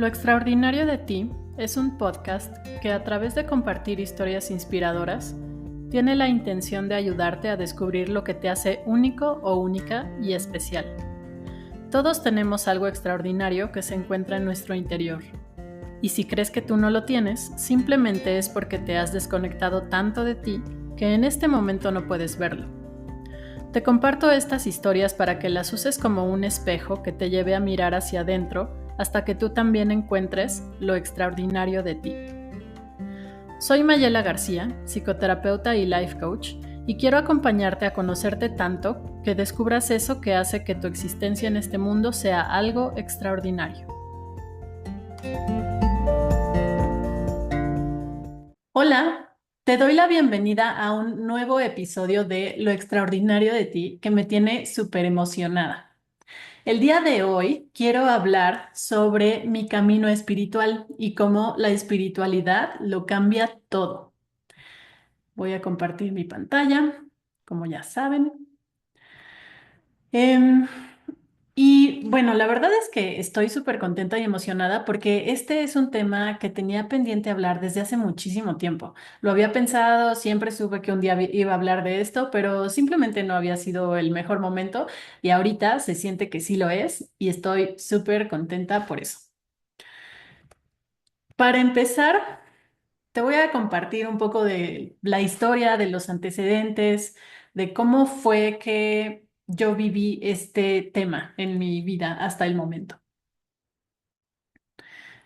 Lo extraordinario de ti es un podcast que a través de compartir historias inspiradoras tiene la intención de ayudarte a descubrir lo que te hace único o única y especial. Todos tenemos algo extraordinario que se encuentra en nuestro interior. Y si crees que tú no lo tienes, simplemente es porque te has desconectado tanto de ti que en este momento no puedes verlo. Te comparto estas historias para que las uses como un espejo que te lleve a mirar hacia adentro hasta que tú también encuentres lo extraordinario de ti. Soy Mayela García, psicoterapeuta y life coach, y quiero acompañarte a conocerte tanto que descubras eso que hace que tu existencia en este mundo sea algo extraordinario. Hola, te doy la bienvenida a un nuevo episodio de Lo extraordinario de ti que me tiene súper emocionada. El día de hoy quiero hablar sobre mi camino espiritual y cómo la espiritualidad lo cambia todo. Voy a compartir mi pantalla, como ya saben. Em, y bueno, la verdad es que estoy súper contenta y emocionada porque este es un tema que tenía pendiente hablar desde hace muchísimo tiempo. Lo había pensado, siempre supe que un día iba a hablar de esto, pero simplemente no había sido el mejor momento y ahorita se siente que sí lo es y estoy súper contenta por eso. Para empezar, te voy a compartir un poco de la historia, de los antecedentes, de cómo fue que yo viví este tema en mi vida hasta el momento.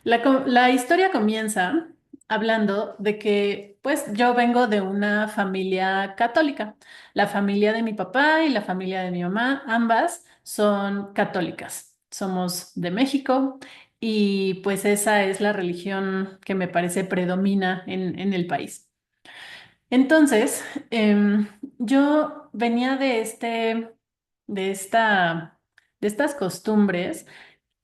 La historia comienza hablando de que, pues, yo vengo de una familia católica. La familia de mi papá y la familia de mi mamá, ambas son católicas. Somos de México y pues esa es la religión que me parece predomina en el país. Entonces, yo venía de esta, de estas costumbres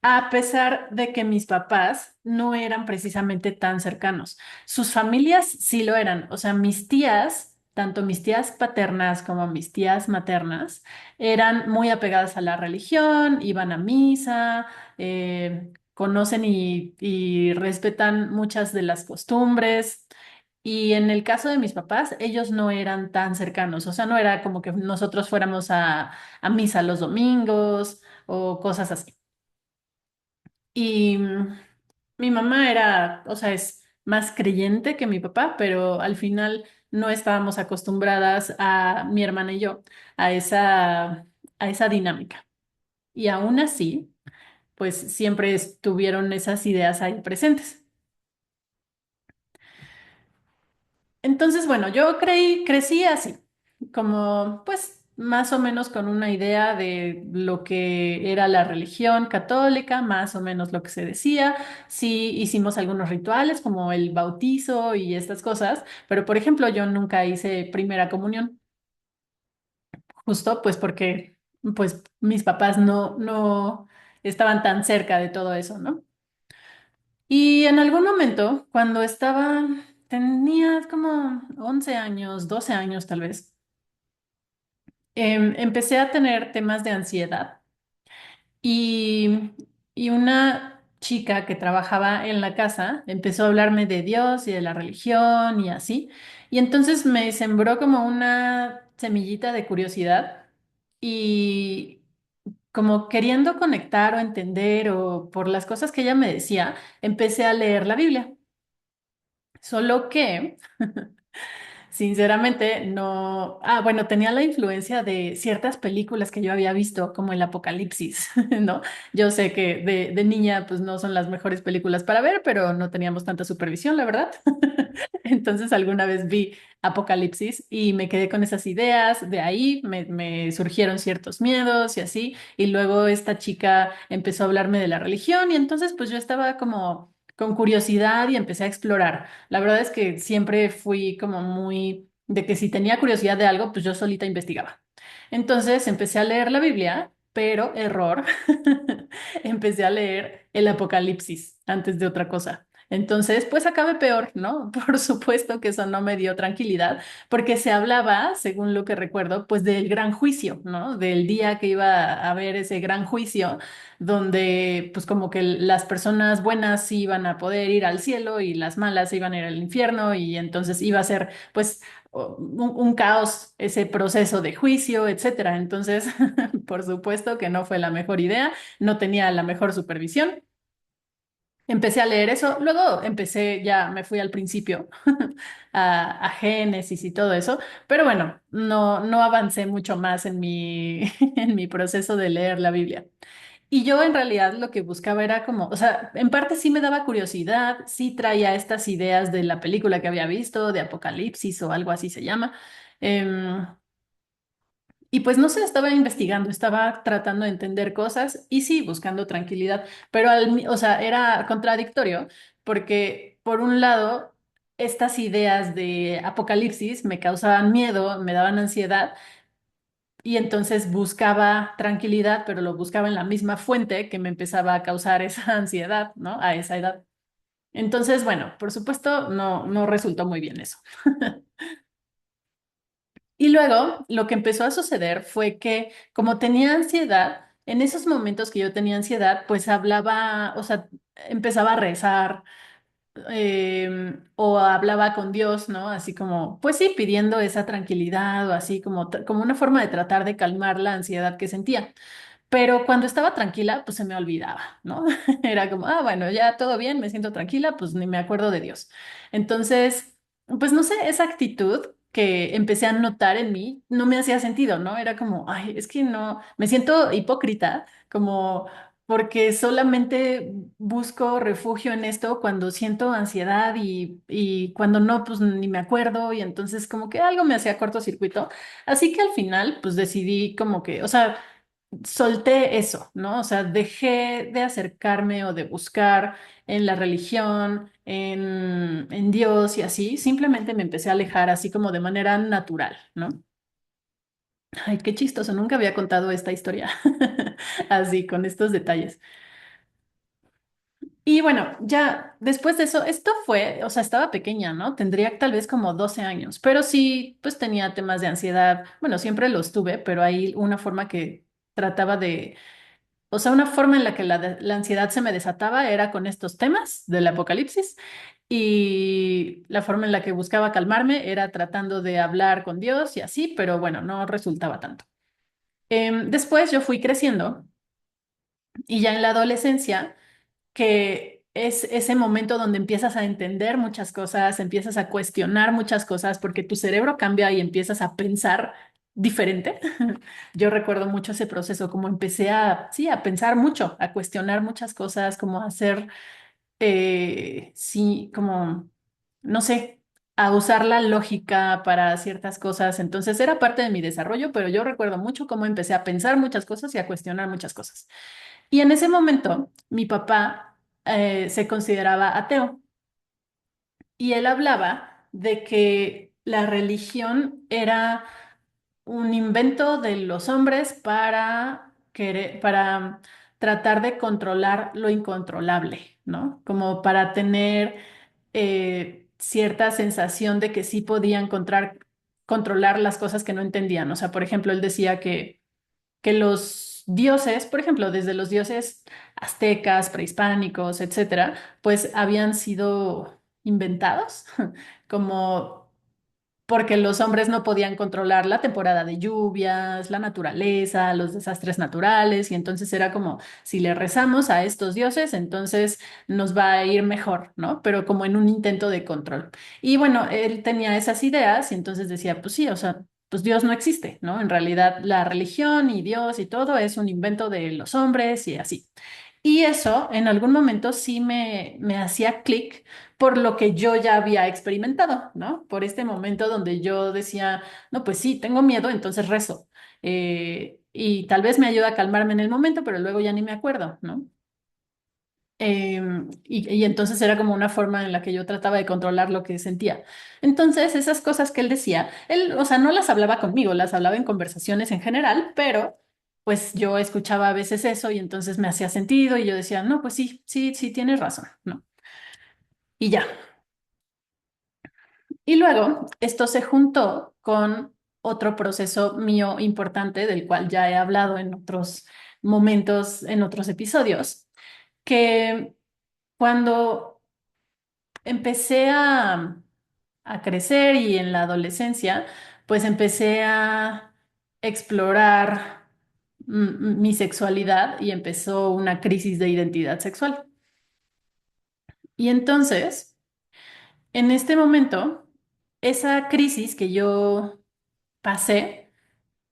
a pesar de que mis papás no eran precisamente tan cercanos. Sus familias sí lo eran. O sea, mis tías, tanto mis tías paternas como mis tías maternas, eran muy apegadas a la religión, iban a misa, conocen y respetan muchas de las costumbres. Y en el caso de mis papás, ellos no eran tan cercanos. O sea, no era como que nosotros fuéramos a misa los domingos o cosas así. Y mi mamá era, o sea, es más creyente que mi papá, pero al final no estábamos acostumbradas a mi hermana y yo a esa dinámica. Y aún así, pues siempre estuvieron esas ideas ahí presentes. Entonces, bueno, crecí así, como pues más o menos con una idea de lo que era la religión católica, más o menos lo que se decía. Sí hicimos algunos rituales como el bautizo y estas cosas, pero por ejemplo yo nunca hice primera comunión, justo pues porque pues mis papás no estaban tan cerca de todo eso, ¿no? Y en algún momento, tenía como 11 años, 12 años tal vez, empecé a tener temas de ansiedad y, y una chica que trabajaba en la casa empezó a hablarme de Dios y de la religión y así. Y entonces me sembró como una semillita de curiosidad y como queriendo conectar o entender o por las cosas que ella me decía, empecé a leer la Biblia. Solo que, sinceramente, no. Ah, bueno, tenía la influencia de ciertas películas que yo había visto, como el Apocalipsis, ¿no? Yo sé que de niña, pues no son las mejores películas para ver, pero no teníamos tanta supervisión, la verdad. Entonces, alguna vez vi Apocalipsis y me quedé con esas ideas. De ahí me surgieron ciertos miedos y así. Y luego esta chica empezó a hablarme de la religión y entonces, pues yo estaba como con curiosidad y empecé a explorar. La verdad es que siempre fui como muy de que si tenía curiosidad de algo, pues yo solita investigaba. Entonces empecé a leer la Biblia, pero error, empecé a leer el Apocalipsis antes de otra cosa. Entonces, pues acabé peor, ¿no? Por supuesto que eso no me dio tranquilidad, porque se hablaba, según lo que recuerdo, pues del gran juicio, ¿no? Del día que iba a haber ese gran juicio, donde pues como que las personas buenas sí iban a poder ir al cielo y las malas iban a ir al infierno y entonces iba a ser pues un caos ese proceso de juicio, etcétera. Entonces, por supuesto que no fue la mejor idea, no tenía la mejor supervisión. Empecé a leer eso, luego empecé, ya me fui al principio a Génesis y todo eso, pero bueno, no avancé mucho más en mi, en mi proceso de leer la Biblia. Y yo en realidad lo que buscaba era como, o sea, en parte sí me daba curiosidad, sí traía estas ideas de la película que había visto, de Apocalipsis o algo así se llama. Em, y pues no sé, estaba investigando, estaba tratando de entender cosas y sí, buscando tranquilidad, pero o sea, era contradictorio porque por un lado, estas ideas de apocalipsis me causaban miedo, me daban ansiedad y entonces buscaba tranquilidad, pero lo buscaba en la misma fuente que me empezaba a causar esa ansiedad, ¿no? A esa edad. Entonces, bueno, por supuesto, no resultó muy bien eso. Y luego lo que empezó a suceder fue que como tenía ansiedad, en esos momentos que yo tenía ansiedad, pues hablaba, o sea, empezaba a rezar o hablaba con Dios, ¿no? Así como, pues sí, pidiendo esa tranquilidad o así como, como una forma de tratar de calmar la ansiedad que sentía. Pero cuando estaba tranquila, pues se me olvidaba, ¿no? Era como, ah, bueno, ya todo bien, me siento tranquila, pues ni me acuerdo de Dios. Entonces, pues no sé, esa actitud que empecé a notar en mí no me hacía sentido, ¿no? Era como, ay, es que no, me siento hipócrita, como porque solamente busco refugio en esto cuando siento ansiedad y cuando no, pues ni me acuerdo y entonces como que algo me hacía cortocircuito. Así que al final, pues decidí como que, o sea, solté eso, ¿no? O sea, dejé de acercarme o de buscar en la religión, en Dios y así, simplemente me empecé a alejar así como de manera natural, ¿no? Ay, qué chistoso, nunca había contado esta historia así, con estos detalles. Y bueno, ya después de eso, esto fue, o sea, estaba pequeña, ¿no? Tendría tal vez como 12 años, pero sí, pues tenía temas de ansiedad. Bueno, siempre los tuve, pero hay una forma que trataba de. O sea, una forma en la que la ansiedad se me desataba era con estos temas del apocalipsis y la forma en la que buscaba calmarme era tratando de hablar con Dios y así, pero bueno, no resultaba tanto. Después yo fui creciendo y ya en la adolescencia que es ese momento donde empiezas a entender muchas cosas, empiezas a cuestionar muchas cosas, porque tu cerebro cambia y empiezas a pensar diferente. Yo recuerdo mucho ese proceso, como empecé a, sí, a pensar mucho, a cuestionar muchas cosas, como a hacer, sí, como, no sé, a usar la lógica para ciertas cosas. Entonces era parte de mi desarrollo, pero yo recuerdo mucho cómo empecé a pensar muchas cosas y a cuestionar muchas cosas. Y en ese momento, mi papá se consideraba ateo y él hablaba de que la religión era un invento de los hombres para para tratar de controlar lo incontrolable, ¿no? Como para tener cierta sensación de que sí podían controlar las cosas que no entendían. O sea, por ejemplo, él decía que los dioses, por ejemplo, desde los dioses aztecas, prehispánicos, etcétera, pues habían sido inventados como porque los hombres no podían controlar la temporada de lluvias, la naturaleza, los desastres naturales, y entonces era como, si le rezamos a estos dioses, entonces nos va a ir mejor, ¿no? Pero como en un intento de control. Y bueno, él tenía esas ideas y entonces decía, pues sí, o sea, pues Dios no existe, ¿no? En realidad la religión y Dios y todo es un invento de los hombres y así. Y eso en algún momento sí me hacía clic por lo que yo ya había experimentado, ¿no? Por este momento donde yo decía, no, pues sí, tengo miedo, entonces rezo. Y tal vez me ayuda a calmarme en el momento, pero luego ya ni me acuerdo, ¿no? Y entonces era como una forma en la que yo trataba de controlar lo que sentía. Entonces, esas cosas que él decía, él, o sea, no las hablaba conmigo, las hablaba en conversaciones en general, pero pues yo escuchaba a veces eso y entonces me hacía sentido y yo decía, no, pues sí, sí, sí, tienes razón, ¿no? y ya. Y luego esto se juntó con otro proceso mío importante del cual ya he hablado en otros momentos, en otros episodios, que cuando empecé a crecer y en la adolescencia, pues empecé a explorar mi sexualidad y empezó una crisis de identidad sexual. Y entonces, en este momento, esa crisis que yo pasé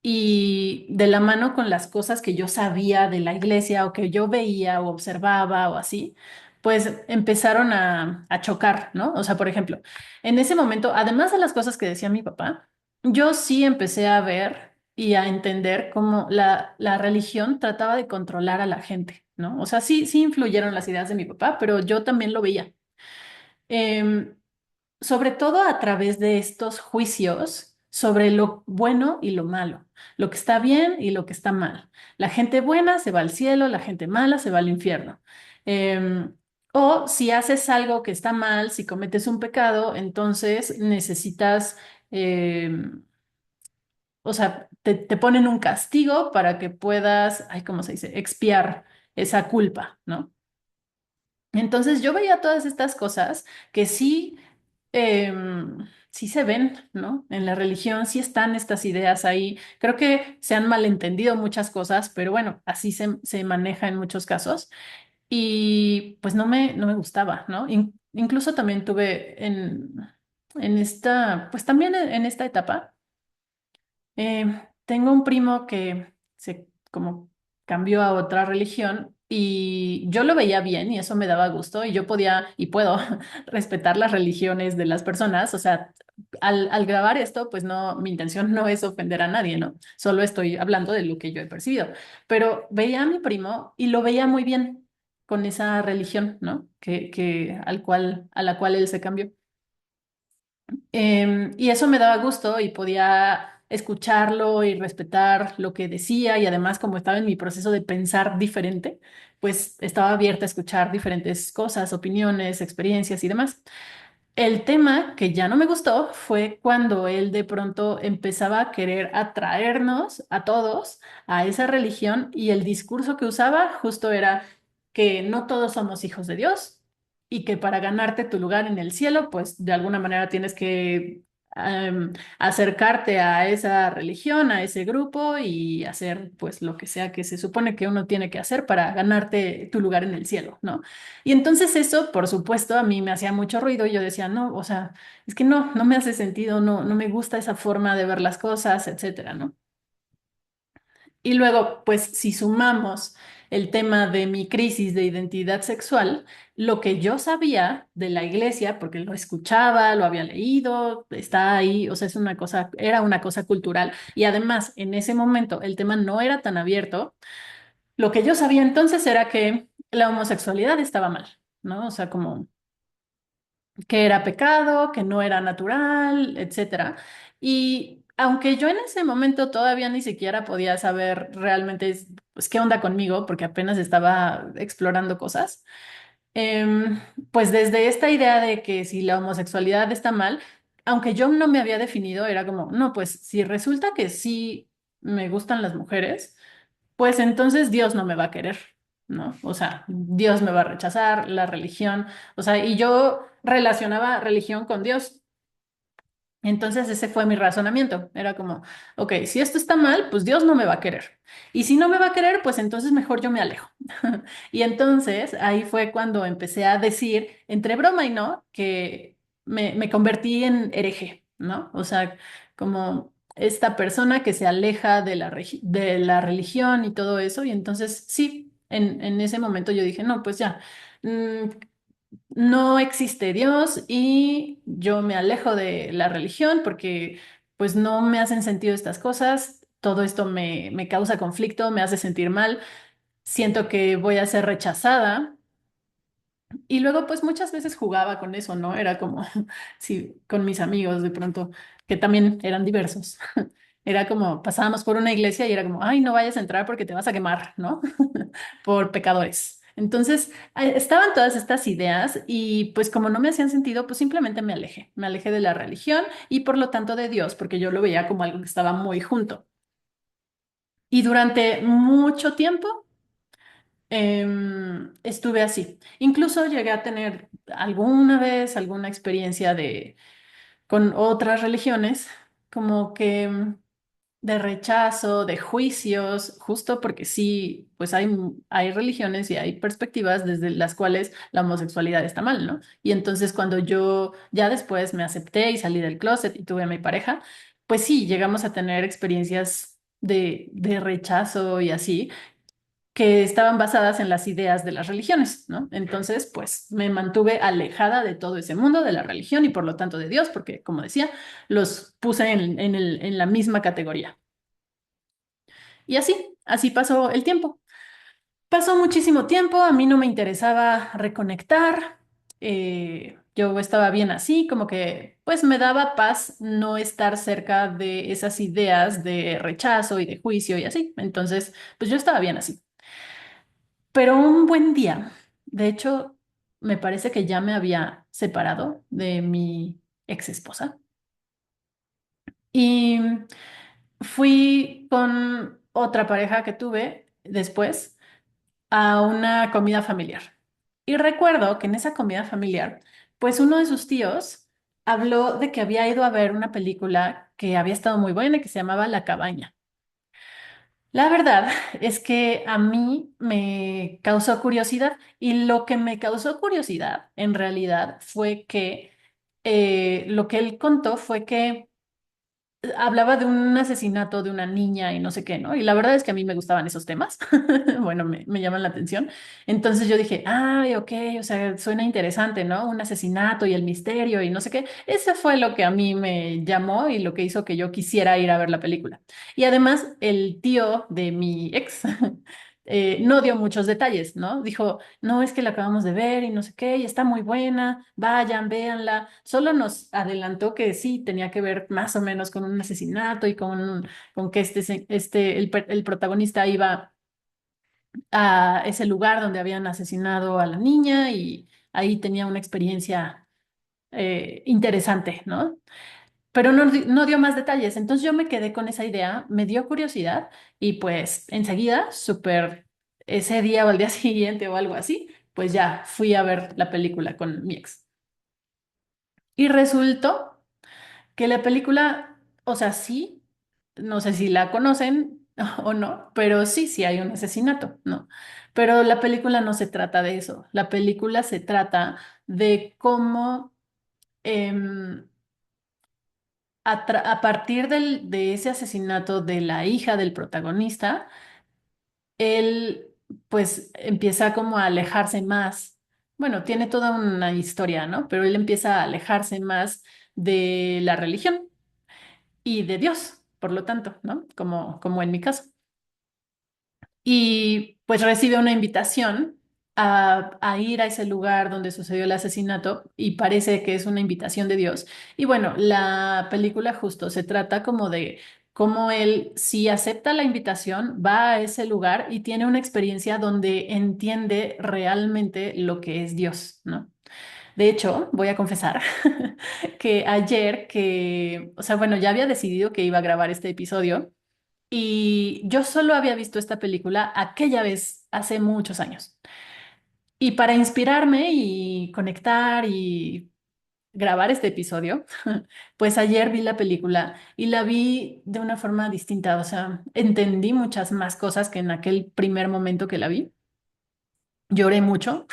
y de la mano con las cosas que yo sabía de la iglesia o que yo veía o observaba o así, pues empezaron a chocar, ¿no? O sea, por ejemplo, en ese momento, además de las cosas que decía mi papá, yo sí empecé a ver y a entender cómo la religión trataba de controlar a la gente, ¿no? O sea, sí, sí influyeron las ideas de mi papá, pero yo también lo veía. Em, Sobre todo a través de estos juicios sobre lo bueno y lo malo, lo que está bien y lo que está mal. La gente buena se va al cielo, la gente mala se va al infierno. Em, o si haces algo que está mal, si cometes un pecado, entonces necesitas, o sea, te ponen un castigo para que puedas, ay, ¿cómo se dice?, expiar esa culpa, ¿no? Entonces yo veía todas estas cosas que sí, sí se ven, ¿no? En la religión sí están estas ideas ahí. Creo que se han malentendido muchas cosas, pero bueno, así se maneja en muchos casos. Y pues no me gustaba, ¿no? Incluso también tuve en esta, pues también en esta etapa. Tengo un primo que se como cambió a otra religión y yo lo veía bien y eso me daba gusto y yo podía y puedo respetar las religiones de las personas. O sea, al grabar esto, pues no, mi intención no es ofender a nadie, ¿no? Solo estoy hablando de lo que yo he percibido. Pero veía a mi primo y lo veía muy bien con esa religión, ¿no? A la cual él se cambió. Y eso me daba gusto y podía escucharlo y respetar lo que decía y además como estaba en mi proceso de pensar diferente, pues estaba abierta a escuchar diferentes cosas, opiniones, experiencias y demás. El tema que ya no me gustó fue cuando él de pronto empezaba a querer atraernos a todos a esa religión y el discurso que usaba justo era que no todos somos hijos de Dios y que para ganarte tu lugar en el cielo, pues de alguna manera tienes que acercarte a esa religión, a ese grupo y hacer pues lo que sea que se supone que uno tiene que hacer para ganarte tu lugar en el cielo, ¿no? Y entonces eso, por supuesto, a mí me hacía mucho ruido y yo decía, no, o sea, es que no me hace sentido, no me gusta esa forma de ver las cosas, etcétera, ¿no? Y luego, pues si sumamos el tema de mi crisis de identidad sexual, lo que yo sabía de la iglesia, porque lo escuchaba, lo había leído, está ahí, o sea, es una cosa, era una cosa cultural. Y además, en ese momento el tema no era tan abierto. Lo que yo sabía entonces era que la homosexualidad estaba mal, ¿no? O sea, como que era pecado, que no era natural, etcétera. Y aunque yo en ese momento todavía ni siquiera podía saber realmente pues, qué onda conmigo, porque apenas estaba explorando cosas, em, pues desde esta idea de que si la homosexualidad está mal, aunque yo no me había definido, era como, no, pues si resulta que sí me gustan las mujeres, pues entonces Dios no me va a querer, ¿no? O sea, Dios me va a rechazar, la religión, o sea, y yo relacionaba religión con Dios. Entonces ese fue mi razonamiento. Era como, ok, si esto está mal, pues Dios no me va a querer. Y si no me va a querer, pues entonces mejor yo me alejo. Y entonces ahí fue cuando empecé a decir, entre broma y no, que me convertí en hereje, ¿no? O sea, como esta persona que se aleja de de la religión y todo eso. Y entonces sí, en ese momento yo dije, no, pues ya. mm, no existe Dios y yo me alejo de la religión porque pues no me hacen sentido estas cosas, todo esto me causa conflicto, me hace sentir mal, siento que voy a ser rechazada y luego pues muchas veces jugaba con eso, ¿no? Era como, sí, con mis amigos de pronto, que también eran diversos. Era como, pasábamos por una iglesia y era como, ay, no vayas a entrar porque te vas a quemar, ¿no? Por pecadores. Entonces, estaban todas estas ideas y pues como no me hacían sentido, pues simplemente me alejé de la religión y por lo tanto de Dios, porque yo lo veía como algo que estaba muy junto. Y durante mucho tiempo estuve así. Incluso llegué a tener alguna vez alguna experiencia con otras religiones, como que de rechazo, de juicios, justo porque sí, pues hay religiones y hay perspectivas desde las cuales la homosexualidad está mal, ¿no? Y entonces cuando yo ya después me acepté y salí del closet y tuve a mi pareja, pues sí, llegamos a tener experiencias de rechazo y así que estaban basadas en las ideas de las religiones, ¿no? Entonces, pues me mantuve alejada de todo ese mundo de la religión y por lo tanto de Dios, porque, como decía, los puse en la misma categoría. Y así pasó el tiempo. Pasó muchísimo tiempo, a mí no me interesaba reconectar, yo estaba bien así, como que pues me daba paz no estar cerca de esas ideas de rechazo y de juicio y así. Entonces, pues yo estaba bien así. Pero un buen día, de hecho, me parece que ya me había separado de mi ex esposa y fui con otra pareja que tuve después a una comida familiar. Y recuerdo que en esa comida familiar, pues uno de sus tíos habló de que había ido a ver una película que había estado muy buena y que se llamaba La Cabaña. La verdad es que a mí me causó curiosidad y lo que me causó curiosidad en realidad fue que lo que él contó fue que hablaba de un asesinato de una niña y no sé qué, ¿no? Y la verdad es que a mí me gustaban esos temas. Bueno, me llaman la atención. Entonces yo dije, ay, ok, o sea, suena interesante, ¿no? Un asesinato y el misterio y no sé qué. Ese fue lo que a mí me llamó y lo que hizo que yo quisiera ir a ver la película. Y además, el tío de mi ex no dio muchos detalles, ¿no? Dijo, no, es que la acabamos de ver y no sé qué, y está muy buena, vayan, véanla. Solo nos adelantó que sí, tenía que ver más o menos con un asesinato y con que el protagonista iba a ese lugar donde habían asesinado a la niña y ahí tenía una experiencia interesante, ¿no? Pero no dio más detalles. Entonces yo me quedé con esa idea, me dio curiosidad y pues enseguida, súper ese día o al día siguiente o algo así, pues ya fui a ver la película con mi ex. Y resultó que la película, o sea, sí, no sé si la conocen o no, pero sí hay un asesinato, ¿no? Pero la película no se trata de eso. La película se trata de cómo... em, a partir de ese asesinato de la hija del protagonista, él pues empieza como a alejarse más. Bueno, tiene toda una historia, ¿no? Pero él empieza a alejarse más de la religión y de Dios, por lo tanto, ¿no? Como en mi caso. Y pues recibe una invitación a ir a ese lugar donde sucedió el asesinato y parece que es una invitación de Dios. Y bueno, la película justo se trata como de cómo él, si acepta la invitación, va a ese lugar y tiene una experiencia donde entiende realmente lo que es Dios, ¿no? De hecho, voy a confesar que ayer o sea, bueno, ya había decidido que iba a grabar este episodio. Y yo solo había visto esta película aquella vez, hace muchos años. Y para inspirarme y conectar y grabar este episodio, pues ayer vi la película y la vi de una forma distinta. O sea, entendí muchas más cosas que en aquel primer momento que la vi. Lloré mucho.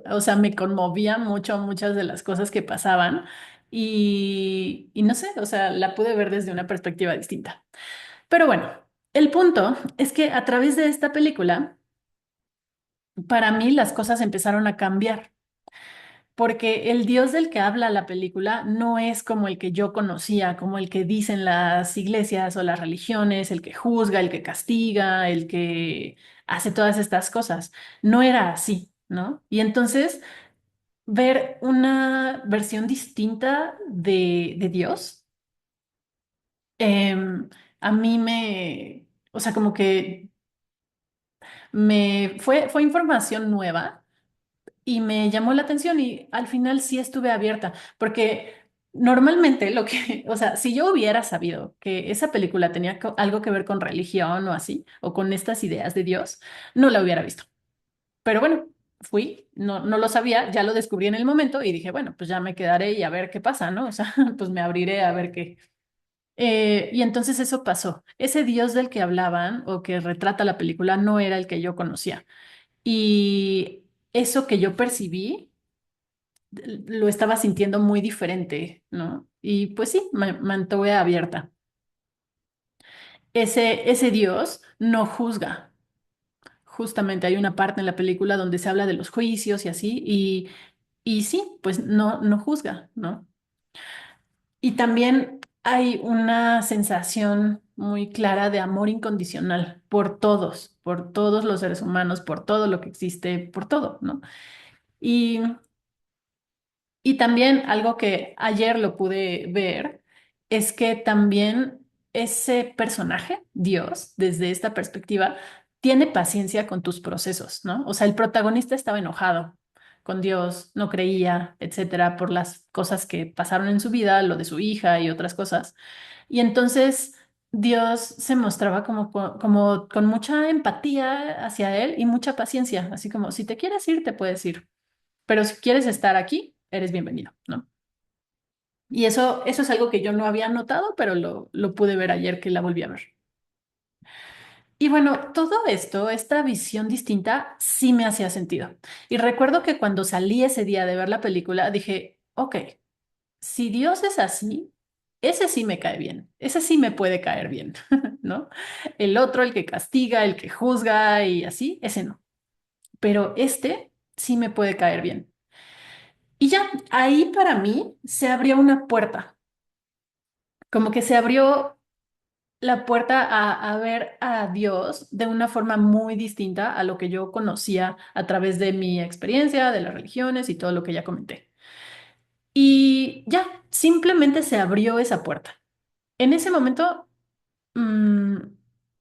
O sea, me conmovía mucho muchas de las cosas que pasaban. Y no sé, o sea, la pude ver desde una perspectiva distinta. Pero bueno, el punto es que a través de esta película, para mí las cosas empezaron a cambiar, porque el Dios del que habla la película no es como el que yo conocía, como el que dicen las iglesias o las religiones, el que juzga, el que castiga, el que hace todas estas cosas. No era así, ¿no? Y entonces ver una versión distinta de Dios, a mí o sea, como que Fue información nueva y me llamó la atención y al final sí estuve abierta, porque normalmente o sea, si yo hubiera sabido que esa película tenía algo que ver con religión o así, o con estas ideas de Dios, no la hubiera visto. Pero bueno, fui, no lo sabía, ya lo descubrí en el momento y dije, bueno, pues ya me quedaré y a ver qué pasa, ¿no? O sea, pues me abriré a ver qué. Y entonces eso pasó. Ese Dios del que hablaban o que retrata la película no era el que yo conocía. Y eso que yo percibí lo estaba sintiendo muy diferente, ¿no? Y pues sí, me mantuve abierta. Ese Dios no juzga. Justamente hay una parte en la película donde se habla de los juicios y así, y sí, pues no juzga, ¿no? Y también hay una sensación muy clara de amor incondicional por todos los seres humanos, por todo lo que existe, por todo, ¿no? Y Y también algo que ayer lo pude ver es que también ese personaje, Dios, desde esta perspectiva, tiene paciencia con tus procesos, ¿no? O sea, el protagonista estaba enojado con Dios, no creía, etcétera, por las cosas que pasaron en su vida, lo de su hija y otras cosas. Y entonces Dios se mostraba como con mucha empatía hacia él y mucha paciencia, así como, si te quieres ir, te puedes ir, pero si quieres estar aquí, eres bienvenido, ¿no? Y eso es algo que yo no había notado, pero lo pude ver ayer que la volví a ver. Y bueno, todo esto, esta visión distinta, sí me hacía sentido. Y recuerdo que cuando salí ese día de ver la película, dije, ok, si Dios es así, ese sí me cae bien, ese sí me puede caer bien, ¿no? El otro, el que castiga, el que juzga y así, ese no. Pero este sí me puede caer bien. Y ya, ahí para mí se abrió una puerta, como que se abrió la puerta a ver a Dios de una forma muy distinta a lo que yo conocía a través de mi experiencia, de las religiones y todo lo que ya comenté. Y ya, simplemente se abrió esa puerta. En ese momento, mm,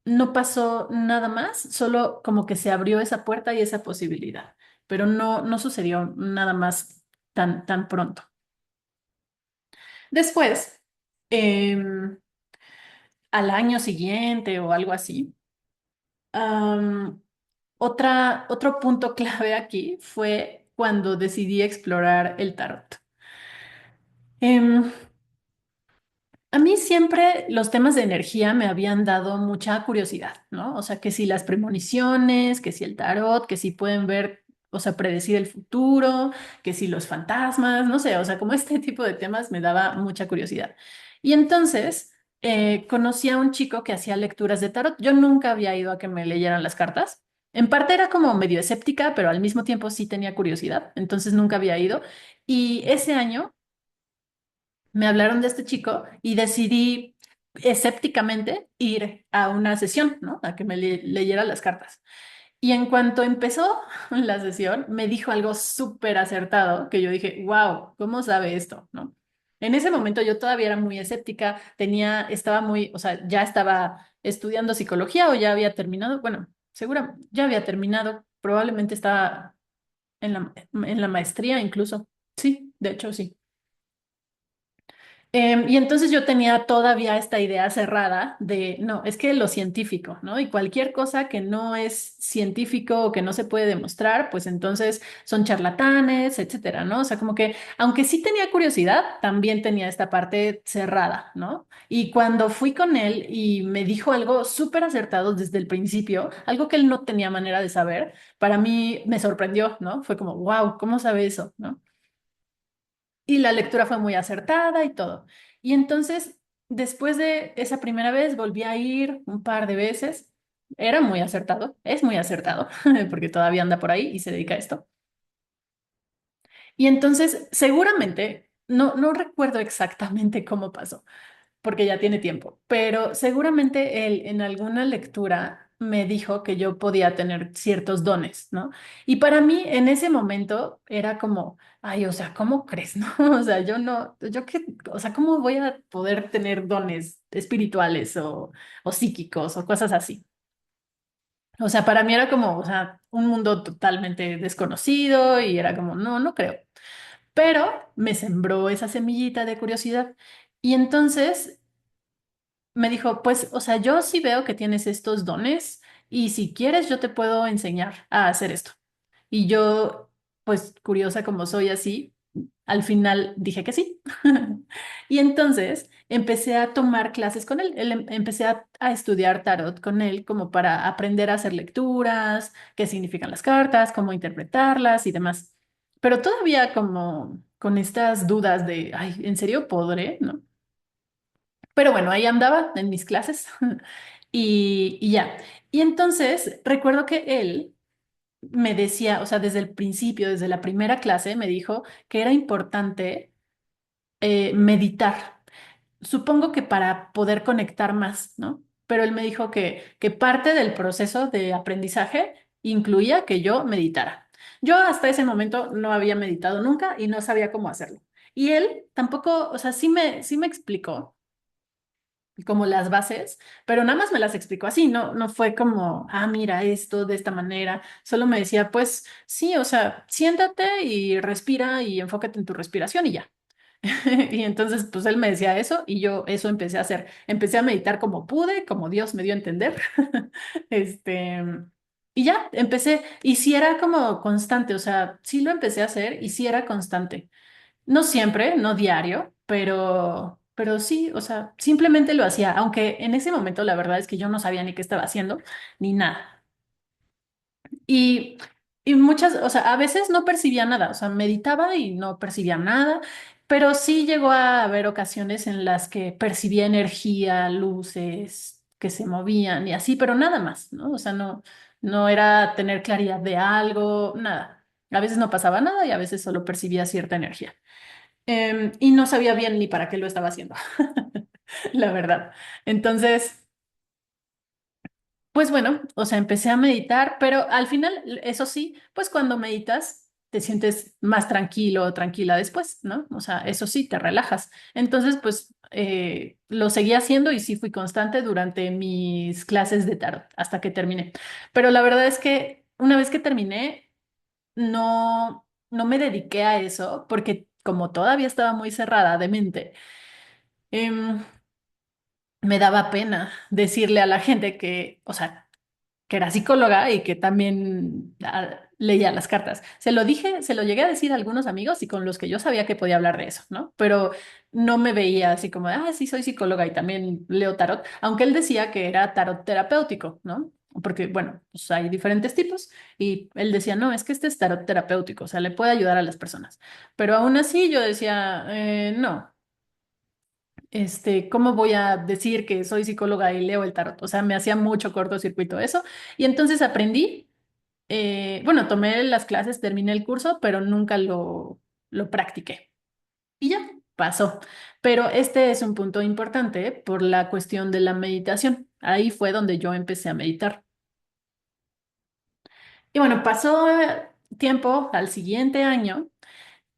no pasó nada más, solo como que se abrió esa puerta y esa posibilidad, pero no sucedió nada más tan pronto. Después, em, al año siguiente o algo así, am, otro punto clave aquí fue cuando decidí explorar el tarot. Em, a mí siempre los temas de energía me habían dado mucha curiosidad, ¿no? O sea, que si las premoniciones, que si el tarot, que si pueden ver, o sea, predecir el futuro, que si los fantasmas, no sé, o sea, como este tipo de temas me daba mucha curiosidad. Y entonces conocí a un chico que hacía lecturas de tarot. Yo nunca había ido a que me leyeran las cartas. En parte era como medio escéptica, pero al mismo tiempo sí tenía curiosidad, entonces nunca había ido. Y ese año me hablaron de este chico y decidí escépticamente ir a una sesión, ¿no? A que me leyera las cartas. Y en cuanto empezó la sesión, me dijo algo súper acertado que yo dije, wow, ¿cómo sabe esto? ¿No? En ese momento yo todavía era muy escéptica, estaba muy, o sea, ya estaba estudiando psicología o ya había terminado, bueno, segura, ya había terminado, probablemente estaba en la maestría incluso. Sí, de hecho sí. Y entonces yo tenía todavía esta idea cerrada de, no, es que lo científico, ¿no? Y cualquier cosa que no es científico o que no se puede demostrar, pues entonces son charlatanes, etcétera, ¿no? O sea, como que, aunque sí tenía curiosidad, también tenía esta parte cerrada, ¿no? Y cuando fui con él y me dijo algo súper acertado desde el principio, algo que él no tenía manera de saber, para mí me sorprendió, ¿no? Fue como, wow, ¿cómo sabe eso? ¿No? Y la lectura fue muy acertada y todo. Y entonces, después de esa primera vez, volví a ir un par de veces. Era muy acertado, es muy acertado, porque todavía anda por ahí y se dedica a esto. Y entonces, seguramente, no recuerdo exactamente cómo pasó, porque ya tiene tiempo, pero seguramente él en alguna lectura me dijo que yo podía tener ciertos dones, ¿no? Y para mí en ese momento era como, ay, o sea, ¿cómo crees, no? O sea, yo no, yo qué, o sea, ¿cómo voy a poder tener dones espirituales o psíquicos o cosas así? O sea, para mí era como, o sea, un mundo totalmente desconocido y era como, no, no creo. Pero me sembró esa semillita de curiosidad. Y entonces me dijo, pues, o sea, yo sí veo que tienes estos dones y si quieres yo te puedo enseñar a hacer esto. Y yo, pues, curiosa como soy así, al final dije que sí. Y entonces empecé a tomar clases con él. Empecé a estudiar tarot con él como para aprender a hacer lecturas, qué significan las cartas, cómo interpretarlas y demás. Pero todavía como con estas dudas de, ay, ¿en serio podré? ¿No? Pero bueno, ahí andaba en mis clases y ya. Y entonces recuerdo que él me decía, o sea, desde el principio, desde la primera clase, me dijo que era importante meditar. Supongo que para poder conectar más, ¿no? Pero él me dijo que parte del proceso de aprendizaje incluía que yo meditara. Yo hasta ese momento no había meditado nunca y no sabía cómo hacerlo. Y él tampoco, o sea, sí me explicó como las bases, pero nada más me las explicó así, no fue como, ah, mira esto de esta manera, solo me decía, pues sí, o sea, siéntate y respira y enfócate en tu respiración y ya. Y entonces, pues él me decía eso y yo eso empecé a hacer. Empecé a meditar como pude, como Dios me dio a entender. Este, y ya, empecé, y sí era como constante, o sea, sí lo empecé a hacer y sí era constante. No siempre, no diario, pero sí, o sea, simplemente lo hacía, aunque en ese momento la verdad es que yo no sabía ni qué estaba haciendo, ni nada. Y, y muchas, o sea, a veces no percibía nada, o sea, meditaba y no percibía nada, pero sí llegó a haber ocasiones en las que percibía energía, luces que se movían y así, pero nada más, ¿no? O sea, no era tener claridad de algo, nada. A veces no pasaba nada y a veces solo percibía cierta energía. Y no sabía bien ni para qué lo estaba haciendo, la verdad. Entonces, pues bueno, o sea, empecé a meditar, pero al final, eso sí, pues cuando meditas, te sientes más tranquilo o tranquila después, ¿no? O sea, eso sí, te relajas. Entonces, pues lo seguí haciendo y sí fui constante durante mis clases de tarot hasta que terminé. Pero la verdad es que una vez que terminé, no me dediqué a eso porque como todavía estaba muy cerrada de mente, em, me daba pena decirle a la gente que, o sea, que era psicóloga y que también leía las cartas. Se lo dije, se lo llegué a decir a algunos amigos y con los que yo sabía que podía hablar de eso, ¿no? Pero no me veía así como, ah, sí, soy psicóloga y también leo tarot, aunque él decía que era tarot terapéutico, ¿no? Porque, bueno, pues hay diferentes tipos y él decía, no, es que este es tarot terapéutico, o sea, le puede ayudar a las personas. Pero aún así yo decía, no. ¿Cómo voy a decir que soy psicóloga y leo el tarot? O sea, me hacía mucho cortocircuito eso. Y entonces aprendí, bueno, tomé las clases, terminé el curso, pero nunca lo practiqué. Y ya, pasó. Pero este es un punto importante por la cuestión de la meditación. Ahí fue donde yo empecé a meditar. Y bueno, pasó tiempo al siguiente año.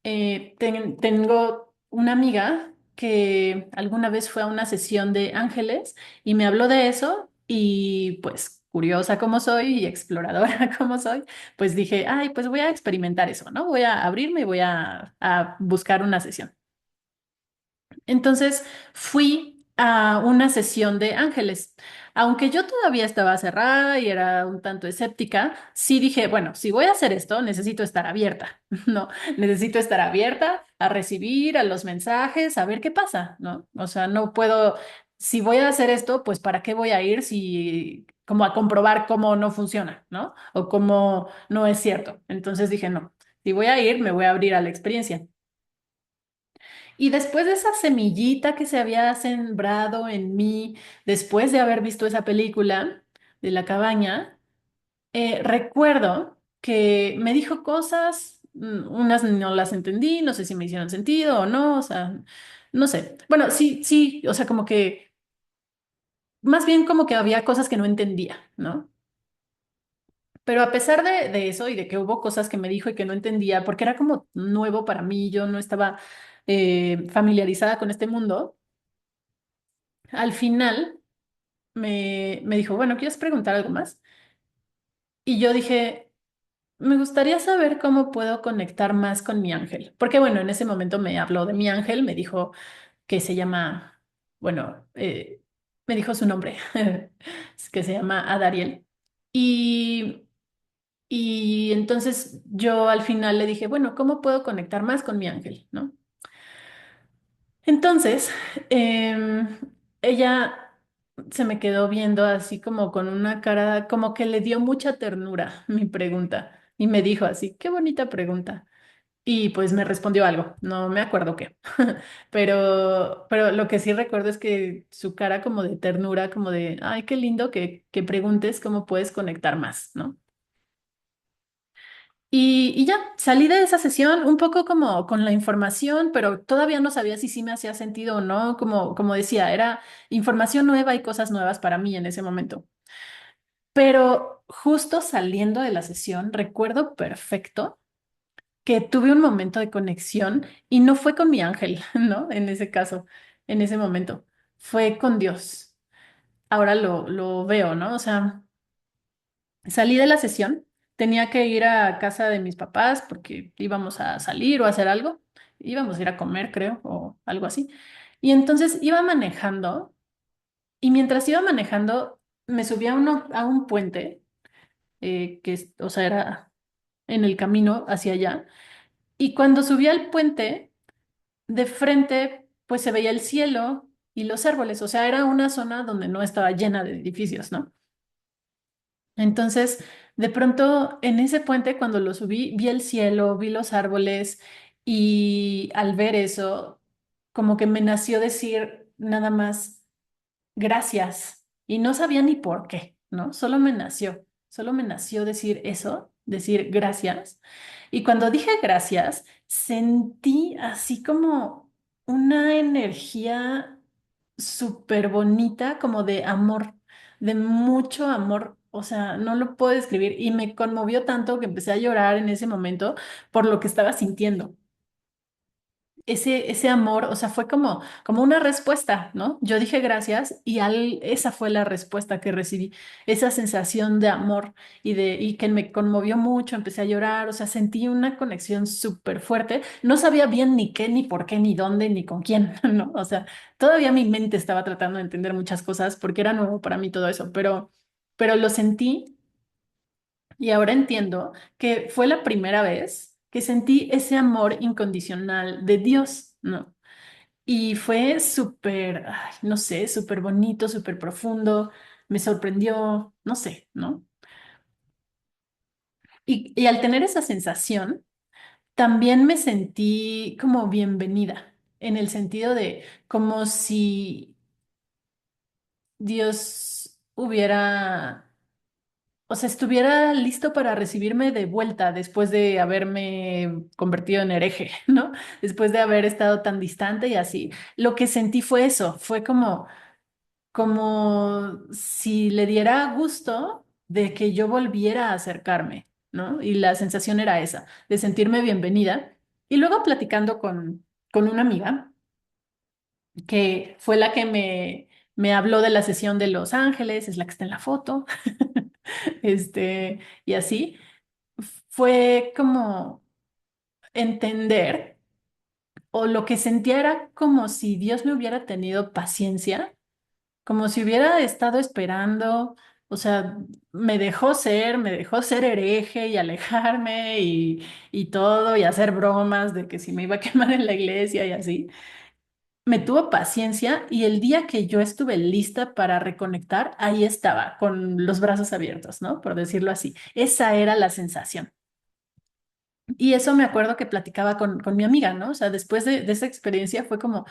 Tengo una amiga que alguna vez fue a una sesión de ángeles y me habló de eso y pues curiosa como soy y exploradora como soy, pues dije, ay, pues voy a experimentar eso, ¿no? Voy a abrirme y voy a buscar una sesión. Entonces fui a una sesión de ángeles. Aunque yo todavía estaba cerrada y era un tanto escéptica, sí dije, bueno, si voy a hacer esto, necesito estar abierta, ¿no? Necesito estar abierta a recibir a los mensajes, a ver qué pasa, ¿no? O sea, no puedo, si voy a hacer esto, pues ¿para qué voy a ir si, como a comprobar cómo no funciona, ¿no? O cómo no es cierto. Entonces dije, no, si voy a ir, me voy a abrir a la experiencia. Y después de esa semillita que se había sembrado en mí, después de haber visto esa película de la cabaña, recuerdo que me dijo cosas, unas no las entendí, no sé si me hicieron sentido o no, o sea, no sé. Bueno, sí, sí, o sea, como que, más bien como que había cosas que no entendía, ¿no? Pero a pesar de eso y de que hubo cosas que me dijo y que no entendía, porque era como nuevo para mí, yo no estaba familiarizada con este mundo. Al final me dijo, bueno, ¿quieres preguntar algo más? Y yo dije, me gustaría saber cómo puedo conectar más con mi ángel. Porque bueno, en ese momento me habló de mi ángel, me dijo que se llama, bueno, me dijo su nombre, que se llama Adariel. Y, y entonces yo al final le dije, bueno, ¿cómo puedo conectar más con mi ángel? ¿No? Entonces, em, ella se me quedó viendo así como con una cara, como que le dio mucha ternura mi pregunta y me dijo así, qué bonita pregunta. Y pues me respondió algo, no me acuerdo qué, pero lo que sí recuerdo es que su cara como de ternura, como de, ay, qué lindo que preguntes cómo puedes conectar más, ¿no? Y ya, salí de esa sesión un poco como con la información, pero todavía no sabía si sí me hacía sentido o no. Como decía, era información nueva y cosas nuevas para mí en ese momento. Pero justo saliendo de la sesión, recuerdo perfecto que tuve un momento de conexión y no fue con mi ángel, ¿no? En ese caso, en ese momento, fue con Dios. Ahora lo veo, ¿no? O sea... Salí de la sesión, tenía que ir a casa de mis papás porque íbamos a salir o a hacer algo, íbamos a ir a comer, creo, o algo así. Y entonces iba manejando y mientras iba manejando me subí a un puente o sea, era en el camino hacia allá. Y cuando subí al puente, de frente, pues se veía el cielo y los árboles, o sea, era una zona donde no estaba llena de edificios, ¿no? Entonces, de pronto, en ese puente, cuando lo subí, vi el cielo, vi los árboles y al ver eso, como que me nació decir nada más gracias y no sabía ni por qué, ¿no? Solo me nació decir eso, decir gracias. Y cuando dije gracias, sentí así como una energía súper bonita, como de amor, de mucho amor. O sea, no lo puedo describir y me conmovió tanto que empecé a llorar en ese momento por lo que estaba sintiendo ese amor, o sea, fue como una respuesta, ¿no? Yo dije gracias y esa fue la respuesta que recibí, esa sensación de amor y que me conmovió mucho, empecé a llorar, o sea, sentí una conexión súper fuerte, no sabía bien ni qué, ni por qué, ni dónde, ni con quién, ¿no? O sea, todavía mi mente estaba tratando de entender muchas cosas porque era nuevo para mí todo eso, pero lo sentí y ahora entiendo que fue la primera vez que sentí ese amor incondicional de Dios, ¿no? Y fue súper, ay, no sé, súper bonito, súper profundo, me sorprendió, no sé, ¿no? Y al tener esa sensación, también me sentí como bienvenida, en el sentido de como si Dios hubiera o sea, estuviera listo para recibirme de vuelta después de haberme convertido en hereje, ¿no? Después de haber estado tan distante y así. Lo que sentí fue eso, fue como si le diera gusto de que yo volviera a acercarme, ¿no? Y la sensación era esa, de sentirme bienvenida. Y luego platicando con una amiga, que fue la que me habló de la sesión de Los Ángeles, es la que está en la foto, y así. Fue como entender, o lo que sentía era como si Dios me hubiera tenido paciencia, como si hubiera estado esperando, o sea, me dejó ser hereje y alejarme y todo, y hacer bromas de que si me iba a quemar en la iglesia y así. Me tuvo paciencia y el día que yo estuve lista para reconectar, ahí estaba, con los brazos abiertos, ¿no? Por decirlo así. Esa era la sensación. Y eso me acuerdo que platicaba con mi amiga, ¿no? O sea, después de esa experiencia fue como,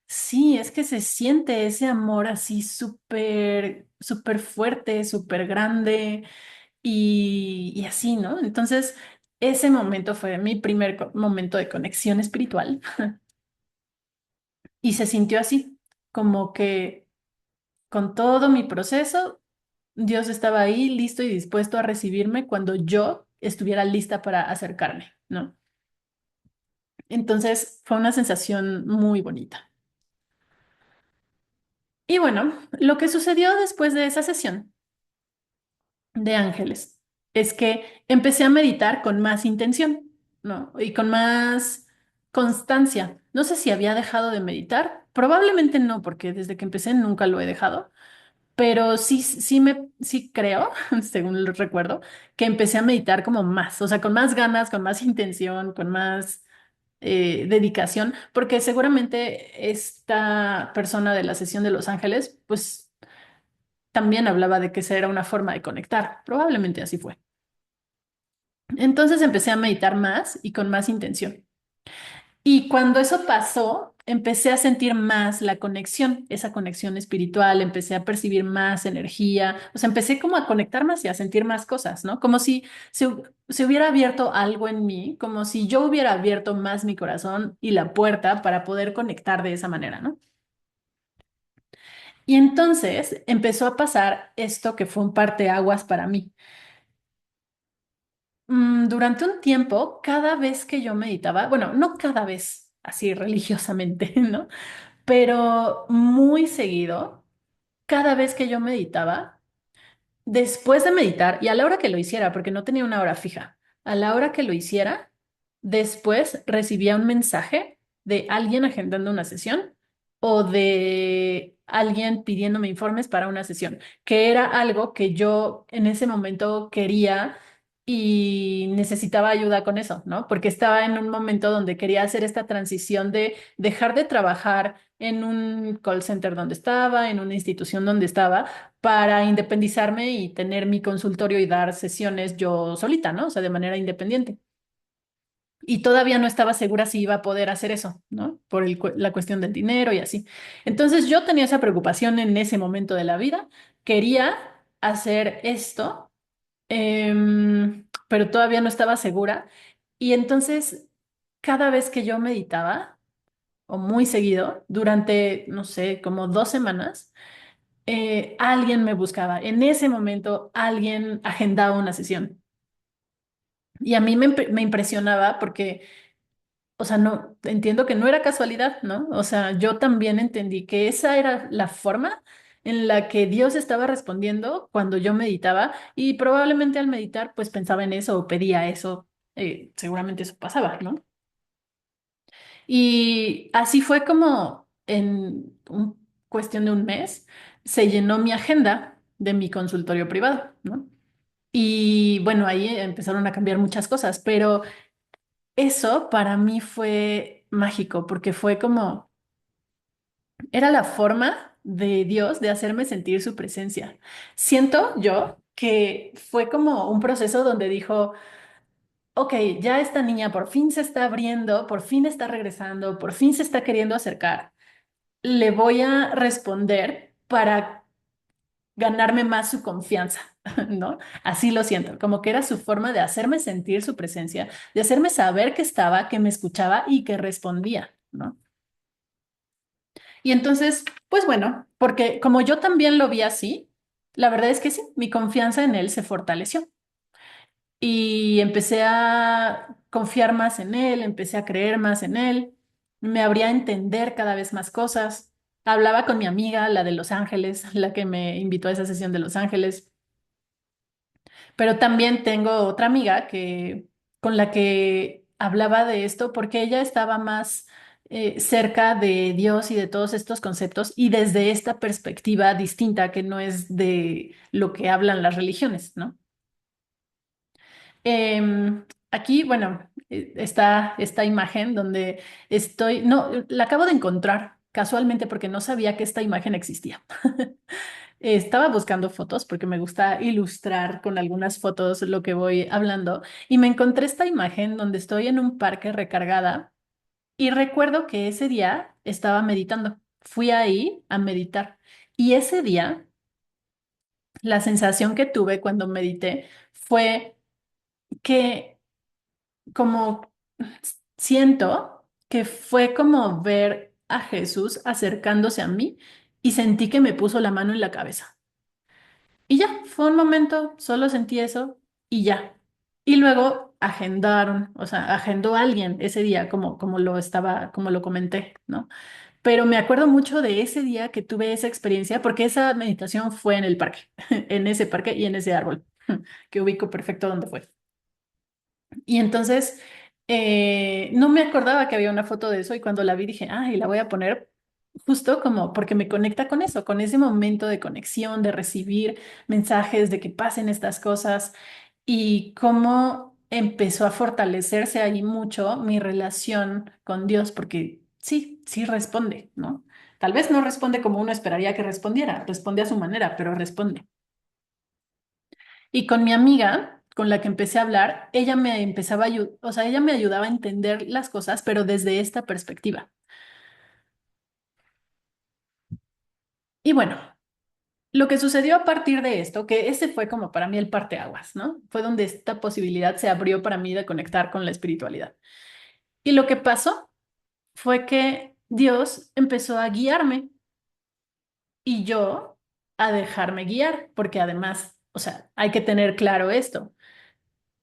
sí, es que se siente ese amor así súper, súper fuerte, súper grande y así, ¿no? Entonces, ese momento fue mi primer momento de conexión espiritual y se sintió así, como que con todo mi proceso, Dios estaba ahí listo y dispuesto a recibirme cuando yo estuviera lista para acercarme, ¿no? Entonces fue una sensación muy bonita. Y bueno, lo que sucedió después de esa sesión de ángeles. es que empecé a meditar con más intención, ¿no? Y con más constancia. No sé si había dejado de meditar, probablemente no, porque desde que empecé nunca lo he dejado, pero sí creo, según lo recuerdo, que empecé a meditar como más, o sea, con más ganas, con más intención, con más dedicación, porque seguramente esta persona de la sesión de Los Ángeles, pues también hablaba de que esa era una forma de conectar, probablemente así fue. Entonces empecé a meditar más y con más intención. Y cuando eso pasó, empecé a sentir más la conexión, esa conexión espiritual, empecé a percibir más energía, o sea, empecé como a conectar más y a sentir más cosas, ¿no? Como si se hubiera abierto algo en mí, como si yo hubiera abierto más mi corazón y la puerta para poder conectar de esa manera, ¿no? Y entonces empezó a pasar esto que fue un parteaguas para mí. Durante un tiempo, cada vez que yo meditaba, bueno, no cada vez así religiosamente, ¿no? Pero muy seguido, cada vez que yo meditaba, después de meditar y a la hora que lo hiciera, porque no tenía una hora fija, a la hora que lo hiciera, después recibía un mensaje de alguien agendando una sesión o de alguien pidiéndome informes para una sesión, que era algo que yo en ese momento quería y necesitaba ayuda con eso, ¿no? Porque estaba en un momento donde quería hacer esta transición de dejar de trabajar en un call center donde estaba, en una institución donde estaba para independizarme y tener mi consultorio y dar sesiones yo solita, ¿no? O sea, de manera independiente. Y todavía no estaba segura si iba a poder hacer eso, ¿no? Por la cuestión del dinero y así. Entonces yo tenía esa preocupación en ese momento de la vida. Quería hacer esto, pero todavía no estaba segura. Y entonces, cada vez que yo meditaba, o muy seguido, durante, no sé, como 2 semanas, alguien me buscaba. En ese momento, alguien agendaba una sesión. Y a mí me impresionaba porque, o sea, no, entiendo que no era casualidad, ¿no? O sea, yo también entendí que esa era la forma en la que Dios estaba respondiendo cuando yo meditaba y probablemente al meditar, pues pensaba en eso o pedía eso. Seguramente eso pasaba, ¿no? Y así fue como en cuestión de un mes se llenó mi agenda de mi consultorio privado, ¿no? Y bueno, ahí empezaron a cambiar muchas cosas, pero eso para mí fue mágico porque fue como, era la forma de Dios de hacerme sentir su presencia. Siento yo que fue como un proceso donde dijo, ok, ya esta niña por fin se está abriendo, por fin está regresando, por fin se está queriendo acercar. Le voy a responder para ganarme más su confianza, ¿no? Así lo siento, como que era su forma de hacerme sentir su presencia, de hacerme saber que estaba, que me escuchaba y que respondía, ¿no? Y entonces, pues bueno, porque como yo también lo vi así, la verdad es que sí, mi confianza en él se fortaleció y empecé a confiar más en él, empecé a creer más en él, me abría a entender cada vez más cosas. Hablaba con mi amiga, la de Los Ángeles, la que me invitó a esa sesión de Los Ángeles, pero también tengo otra amiga que con la que hablaba de esto porque ella estaba más cerca de Dios y de todos estos conceptos y desde esta perspectiva distinta que no es de lo que hablan las religiones, ¿no? Aquí, bueno, está esta imagen donde estoy, no, la acabo de encontrar casualmente porque no sabía que esta imagen existía. Estaba buscando fotos porque me gusta ilustrar con algunas fotos lo que voy hablando y me encontré esta imagen donde estoy en un parque recargada y recuerdo que ese día estaba meditando. Fui ahí a meditar y ese día la sensación que tuve cuando medité fue que como siento que fue como ver a Jesús acercándose a mí y sentí que me puso la mano en la cabeza. Y ya, fue un momento, solo sentí eso y ya. Y luego agendaron, o sea, agendó alguien ese día, como lo estaba, como lo comenté, ¿no? Pero me acuerdo mucho de ese día que tuve esa experiencia, porque esa meditación fue en el parque, en ese parque y en ese árbol. que ubico perfecto dónde fue. Y entonces no me acordaba que había una foto de eso y cuando la vi dije, ay, la voy a poner justo como porque me conecta con eso, con ese momento de conexión, de recibir mensajes, de que pasen estas cosas y cómo empezó a fortalecerse ahí mucho mi relación con Dios, porque sí, sí responde, ¿no? Tal vez no responde como uno esperaría que respondiera, responde a su manera, pero responde. Y con mi amiga, con la que empecé a hablar, ella me empezaba a o sea, ella me ayudaba a entender las cosas, pero desde esta perspectiva. Y bueno, lo que sucedió a partir de esto, que ese fue como para mí el parteaguas, ¿no? Fue donde esta posibilidad se abrió para mí de conectar con la espiritualidad. Y lo que pasó fue que Dios empezó a guiarme y yo a dejarme guiar, porque además, o sea, hay que tener claro esto.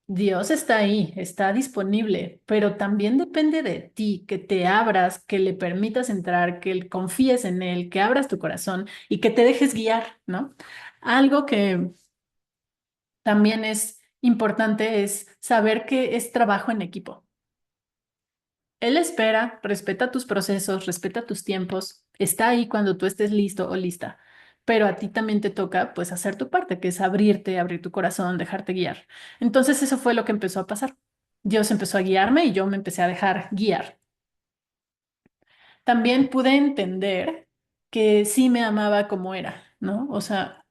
Dios está ahí, está disponible, pero también depende de ti, que te abras, que le permitas entrar, que confíes en Él, que abras tu corazón y que te dejes guiar, ¿no? Algo que también es importante es saber que es trabajo en equipo. Él espera, respeta tus procesos, respeta tus tiempos, está ahí cuando tú estés listo o lista, pero a ti también te toca pues hacer tu parte, que es abrirte, abrir tu corazón, dejarte guiar. Entonces eso fue lo que empezó a pasar. Dios empezó a guiarme y yo me empecé a dejar guiar. También pude entender que sí me amaba como era, ¿no? O sea,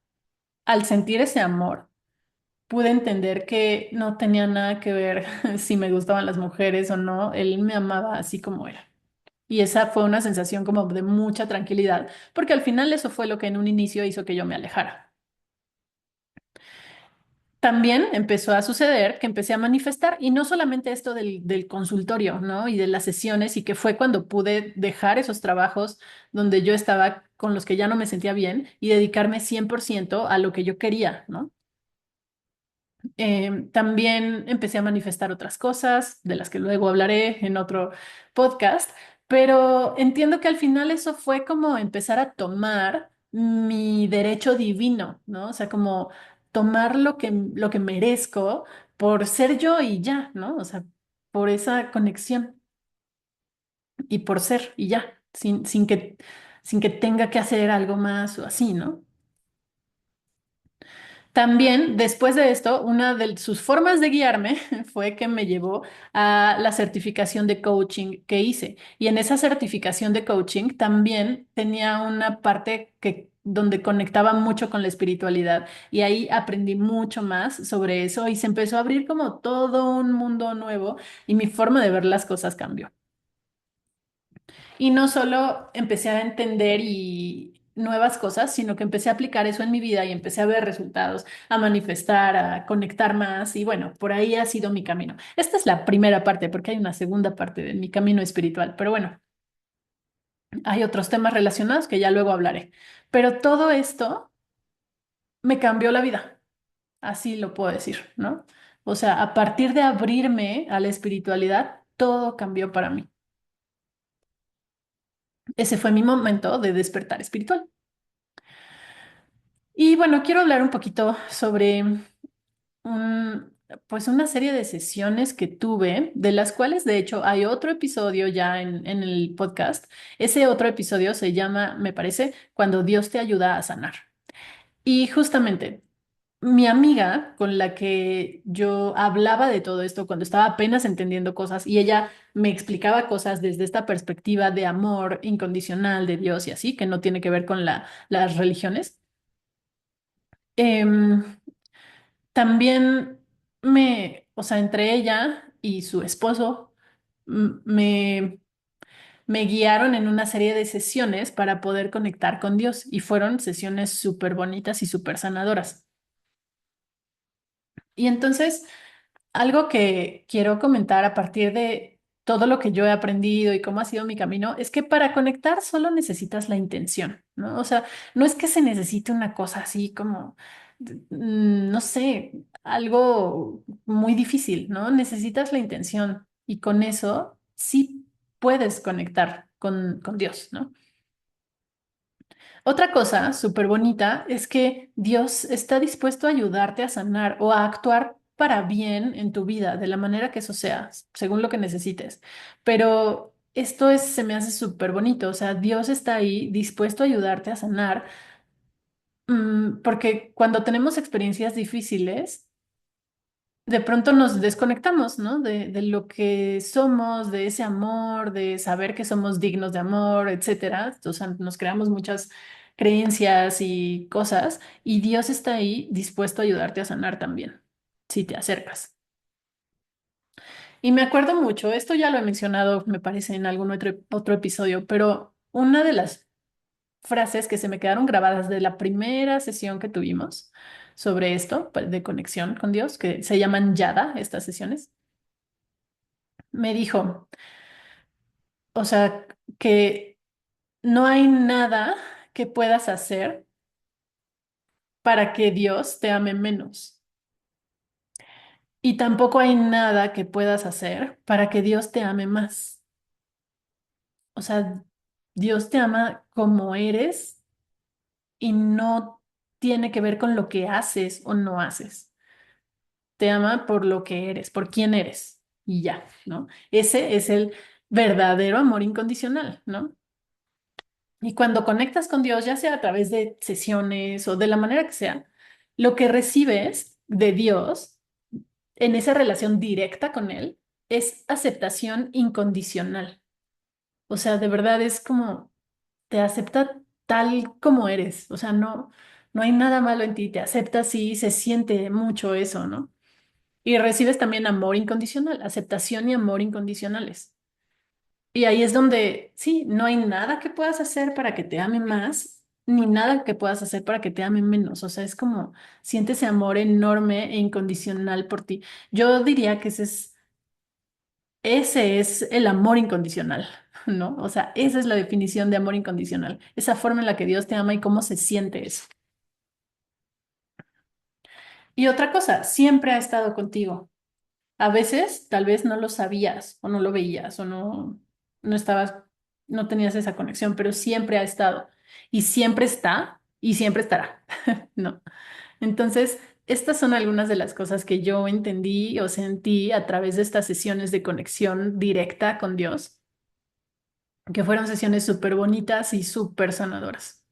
al sentir ese amor, pude entender que no tenía nada que ver si me gustaban las mujeres o no, él me amaba así como era. Y esa fue una sensación como de mucha tranquilidad, porque al final eso fue lo que en un inicio hizo que yo me alejara. También empezó a suceder que empecé a manifestar, y no solamente esto del consultorio, ¿no? Y de las sesiones, y que fue cuando pude dejar esos trabajos donde yo estaba con los que ya no me sentía bien y dedicarme 100% a lo que yo quería, ¿no? También empecé a manifestar otras cosas, de las que luego hablaré en otro podcast, pero entiendo que al final eso fue como empezar a tomar mi derecho divino, ¿no? O sea, como tomar lo que merezco por ser yo y ya, ¿no? O sea, por esa conexión y por ser y ya, sin que tenga que hacer algo más o así, ¿no? También, después de esto, una de sus formas de guiarme fue que me llevó a la certificación de coaching que hice. Y en esa certificación de coaching también tenía una parte donde conectaba mucho con la espiritualidad. Y ahí aprendí mucho más sobre eso y se empezó a abrir como todo un mundo nuevo y mi forma de ver las cosas cambió. Y no solo empecé a entender y nuevas cosas, sino que empecé a aplicar eso en mi vida y empecé a ver resultados, a manifestar, a conectar más y bueno, por ahí ha sido mi camino. Esta es la primera parte porque hay una segunda parte de mi camino espiritual, pero bueno, hay otros temas relacionados que ya luego hablaré. Pero todo esto me cambió la vida, así lo puedo decir, ¿no? O sea, a partir de abrirme a la espiritualidad, todo cambió para mí. Ese fue mi momento de despertar espiritual. Y bueno, quiero hablar un poquito sobre pues una serie de sesiones que tuve, de las cuales de hecho hay otro episodio ya en el podcast. Ese otro episodio se llama, me parece, Cuando Dios te ayuda a sanar. Y justamente mi amiga con la que yo hablaba de todo esto cuando estaba apenas entendiendo cosas y ella me explicaba cosas desde esta perspectiva de amor incondicional de Dios y así, que no tiene que ver con las religiones. Em, También o sea, entre ella y su esposo, m- me, me guiaron en una serie de sesiones para poder conectar con Dios y fueron sesiones súper bonitas y súper sanadoras. Y entonces, algo que quiero comentar a partir de todo lo que yo he aprendido y cómo ha sido mi camino es que para conectar solo necesitas la intención, ¿no? O sea, no es que se necesite una cosa así como, no sé, algo muy difícil, ¿no? Necesitas la intención y con eso sí puedes conectar con Dios, ¿no? Otra cosa súper bonita es que Dios está dispuesto a ayudarte a sanar o a actuar para bien en tu vida, de la manera que eso sea, según lo que necesites. Pero esto es, se me hace súper bonito, o sea, Dios está ahí dispuesto a ayudarte a sanar, porque cuando tenemos experiencias difíciles, de pronto nos desconectamos, ¿no? De lo que somos, de ese amor, de saber que somos dignos de amor, etcétera. O sea, nos creamos muchas creencias y cosas, y Dios está ahí dispuesto a ayudarte a sanar también, si te acercas. Y me acuerdo mucho, esto ya lo he mencionado, me parece, en algún otro episodio, pero una de las frases que se me quedaron grabadas de la primera sesión que tuvimos sobre esto, pues, de conexión con Dios, que se llaman Yada, estas sesiones, me dijo, o sea, que no hay nada que puedas hacer para que Dios te ame menos. Y tampoco hay nada que puedas hacer para que Dios te ame más. O sea, Dios te ama como eres y no tiene que ver con lo que haces o no haces. Te ama por lo que eres, por quién eres. Y ya, ¿no? Ese es el verdadero amor incondicional, ¿no? Y cuando conectas con Dios, ya sea a través de sesiones o de la manera que sea, lo que recibes de Dios en esa relación directa con Él es aceptación incondicional. O sea, de verdad es como te acepta tal como eres. O sea, no hay nada malo en ti, te acepta así, se siente mucho eso, ¿no? Y recibes también amor incondicional, aceptación y amor incondicionales. Y ahí es donde, sí, no hay nada que puedas hacer para que te ame más, ni nada que puedas hacer para que te ame menos. O sea, es como sientes ese amor enorme e incondicional por ti. Yo diría que ese es el amor incondicional, ¿no? O sea, esa es la definición de amor incondicional, esa forma en la que Dios te ama y cómo se siente eso. Y otra cosa, siempre ha estado contigo. A veces tal vez no lo sabías o no lo veías o no estabas, no tenías esa conexión, pero siempre ha estado y siempre está y siempre estará, ¿no? Entonces, estas son algunas de las cosas que yo entendí o sentí a través de estas sesiones de conexión directa con Dios, que fueron sesiones súper bonitas y súper sanadoras.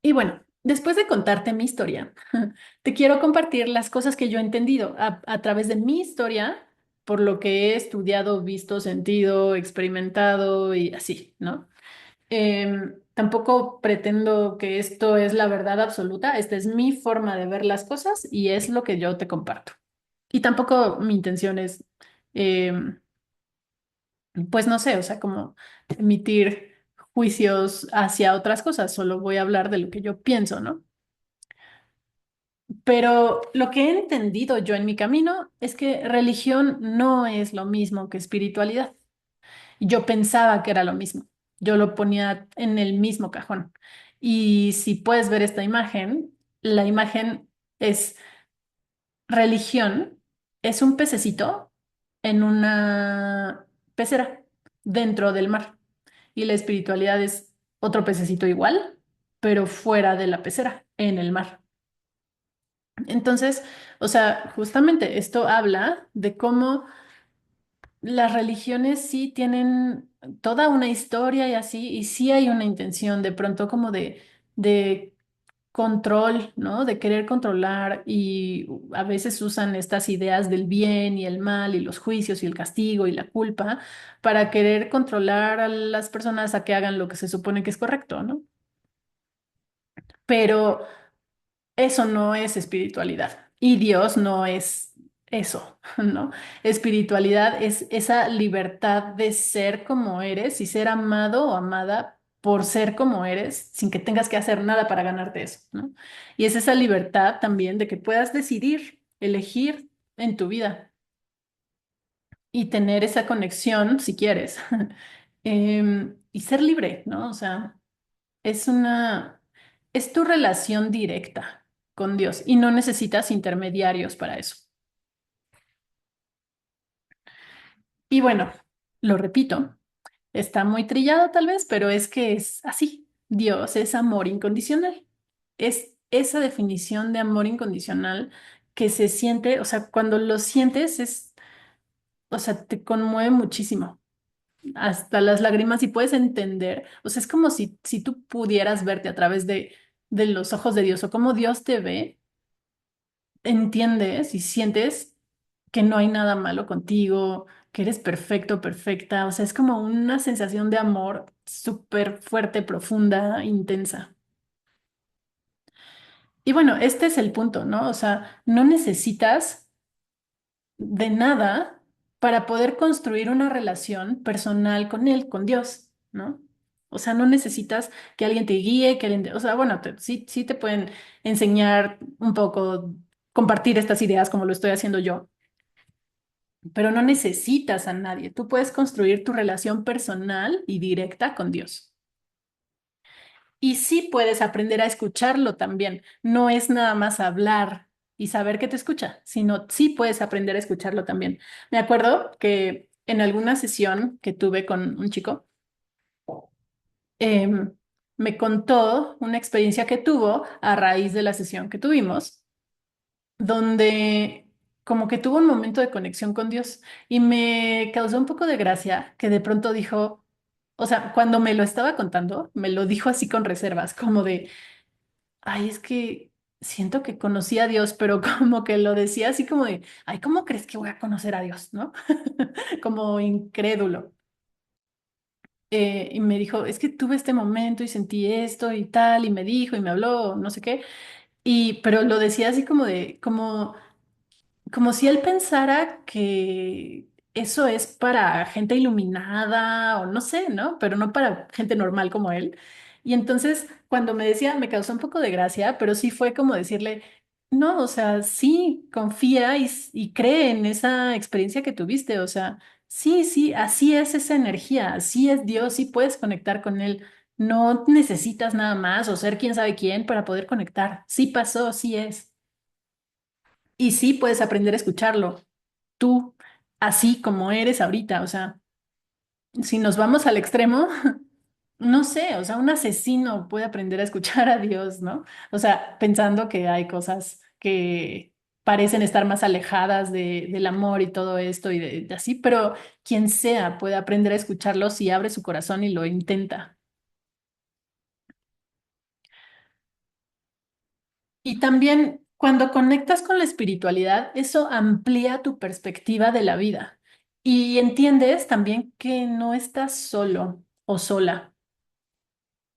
Y bueno, después de contarte mi historia, te quiero compartir las cosas que yo he entendido a través de mi historia, por lo que he estudiado, visto, sentido, experimentado y así, ¿no? Tampoco pretendo que esto es la verdad absoluta, esta es mi forma de ver las cosas y es lo que yo te comparto. Y tampoco mi intención es, em, pues no sé, o sea, como emitir juicios hacia otras cosas, solo voy a hablar de lo que yo pienso, ¿no? Pero lo que he entendido yo en mi camino es que religión no es lo mismo que espiritualidad. Yo pensaba que era lo mismo. Yo lo ponía en el mismo cajón. Y si puedes ver esta imagen, la imagen es religión, es un pececito en una pecera dentro del mar. Y la espiritualidad es otro pececito igual, pero fuera de la pecera, en el mar. Entonces, o sea, justamente esto habla de cómo las religiones sí tienen toda una historia y así, y sí hay una intención de pronto como de control, ¿no? De querer controlar y a veces usan estas ideas del bien y el mal y los juicios y el castigo y la culpa para querer controlar a las personas a que hagan lo que se supone que es correcto, ¿no? Pero eso no es espiritualidad y Dios no es eso, ¿no? Espiritualidad es esa libertad de ser como eres y ser amado o amada por ser como eres sin que tengas que hacer nada para ganarte eso, ¿no? Y es esa libertad también de que puedas decidir, elegir en tu vida y tener esa conexión si quieres y ser libre, ¿no? O sea, es es tu relación directa con Dios y no necesitas intermediarios para eso. Y bueno, lo repito, Está muy trillado tal vez, pero es que es así. Dios es amor incondicional. Es esa definición de amor incondicional que se siente, o sea, cuando lo sientes es, o sea, te conmueve muchísimo, hasta las lágrimas y puedes entender, o sea, es como si tú pudieras verte a través de los ojos de Dios o cómo Dios te ve, entiendes y sientes que no hay nada malo contigo, que eres perfecto, perfecta. O sea, es como una sensación de amor súper fuerte, profunda, intensa. Y bueno, este es el punto, ¿no? O sea, no necesitas de nada para poder construir una relación personal con él, con Dios, ¿no? O sea, no necesitas que alguien te guíe, que alguien o sea, bueno, sí te pueden enseñar un poco, compartir estas ideas como lo estoy haciendo yo, pero no necesitas a nadie. Tú puedes construir tu relación personal y directa con Dios. Y sí puedes aprender a escucharlo también. No es nada más hablar y saber que te escucha, sino sí puedes aprender a escucharlo también. Me acuerdo que en alguna sesión que tuve con un chico, em, me contó una experiencia que tuvo a raíz de la sesión que tuvimos donde como que tuvo un momento de conexión con Dios y me causó un poco de gracia que de pronto dijo, o sea, cuando me lo estaba contando, me lo dijo así con reservas, como de, ay, es que siento que conocí a Dios, pero como que lo decía así como de, ay, ¿cómo crees que voy a conocer a Dios, no? Como incrédulo. Y me dijo, es que tuve este momento y sentí esto y tal, y me dijo y me habló, no sé qué, y pero lo decía así como de, como si él pensara que eso es para gente iluminada o no sé, ¿no? Pero no para gente normal como él. Y entonces, cuando me decía, me causó un poco de gracia, pero sí fue como decirle, no, o sea, sí, confía y cree en esa experiencia que tuviste, o sea, sí, así es esa energía, así es Dios, sí puedes conectar con él. No necesitas nada más o ser quién sabe quién para poder conectar. Sí pasó, sí es. Y sí puedes aprender a escucharlo, tú, así como eres ahorita. O sea, si nos vamos al extremo, no sé, o sea, un asesino puede aprender a escuchar a Dios, ¿no? O sea, pensando que hay cosas que parecen estar más alejadas del amor y todo esto y de así, pero quien sea puede aprender a escucharlo si abre su corazón y lo intenta. Y también cuando conectas con la espiritualidad, eso amplía tu perspectiva de la vida y entiendes también que no estás solo o sola.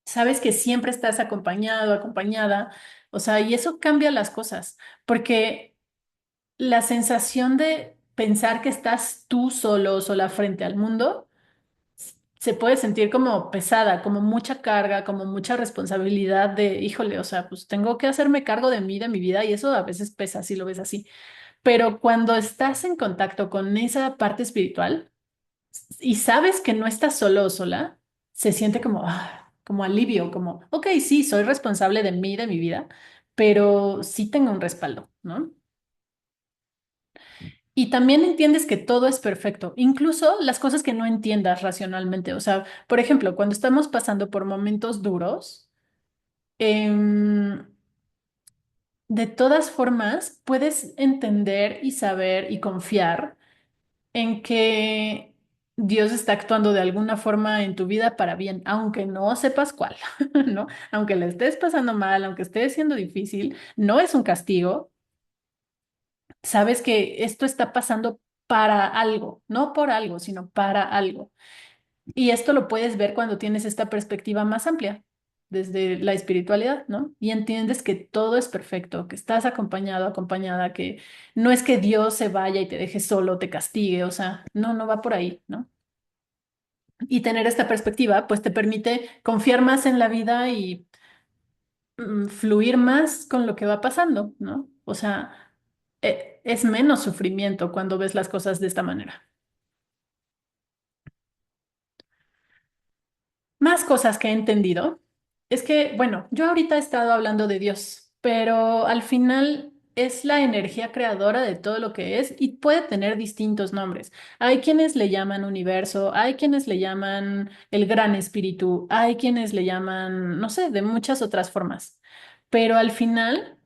Sabes que siempre estás acompañado, acompañada, o sea, y eso cambia las cosas, porque la sensación de pensar que estás tú solo o sola frente al mundo se puede sentir como pesada, como mucha carga, como mucha responsabilidad de, híjole, o sea, pues tengo que hacerme cargo de mí, de mi vida, y eso a veces pesa si lo ves así. Pero cuando estás en contacto con esa parte espiritual y sabes que no estás solo o sola, se siente como, como alivio, como, ok, sí, soy responsable de mí, de mi vida, pero sí tengo un respaldo, ¿no? Y también entiendes que todo es perfecto, incluso las cosas que no entiendas racionalmente. O sea, por ejemplo, cuando estamos pasando por momentos duros, em, de todas formas puedes entender y saber y confiar en que Dios está actuando de alguna forma en tu vida para bien, aunque no sepas cuál, ¿no? Aunque le estés pasando mal, aunque esté siendo difícil, no es un castigo. Sabes que esto está pasando para algo, no por algo, sino para algo. Y esto lo puedes ver cuando tienes esta perspectiva más amplia, desde la espiritualidad, ¿no? Y entiendes que todo es perfecto, que estás acompañado, acompañada, que no es que Dios se vaya y te deje solo, te castigue, o sea, no, no va por ahí, ¿no? Y tener esta perspectiva, pues te permite confiar más en la vida y fluir más con lo que va pasando, ¿no? O sea, es menos sufrimiento cuando ves las cosas de esta manera. Más cosas que he entendido es que, bueno, yo ahorita he estado hablando de Dios, pero al final es la energía creadora de todo lo que es y puede tener distintos nombres. Hay quienes le llaman universo, hay quienes le llaman el gran espíritu, hay quienes le llaman, no sé, de muchas otras formas. Pero al final,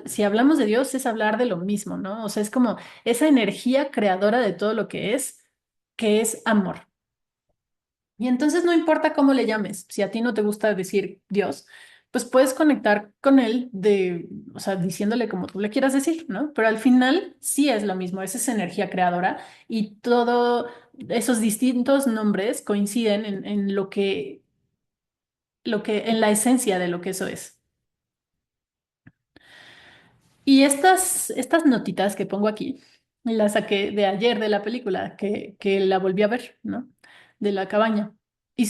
si hablamos de Dios, es hablar de lo mismo, ¿no? O sea, es como esa energía creadora de todo lo que es amor. Y entonces no importa cómo le llames, si a ti no te gusta decir Dios, pues puedes conectar con él o sea, diciéndole como tú le quieras decir, ¿no? Pero al final sí es lo mismo, es esa energía creadora y todo esos distintos nombres coinciden en en la esencia de lo que eso es. Y estas notitas que pongo aquí, las saqué de ayer de la película, que la volví a ver, ¿no? De la cabaña. Y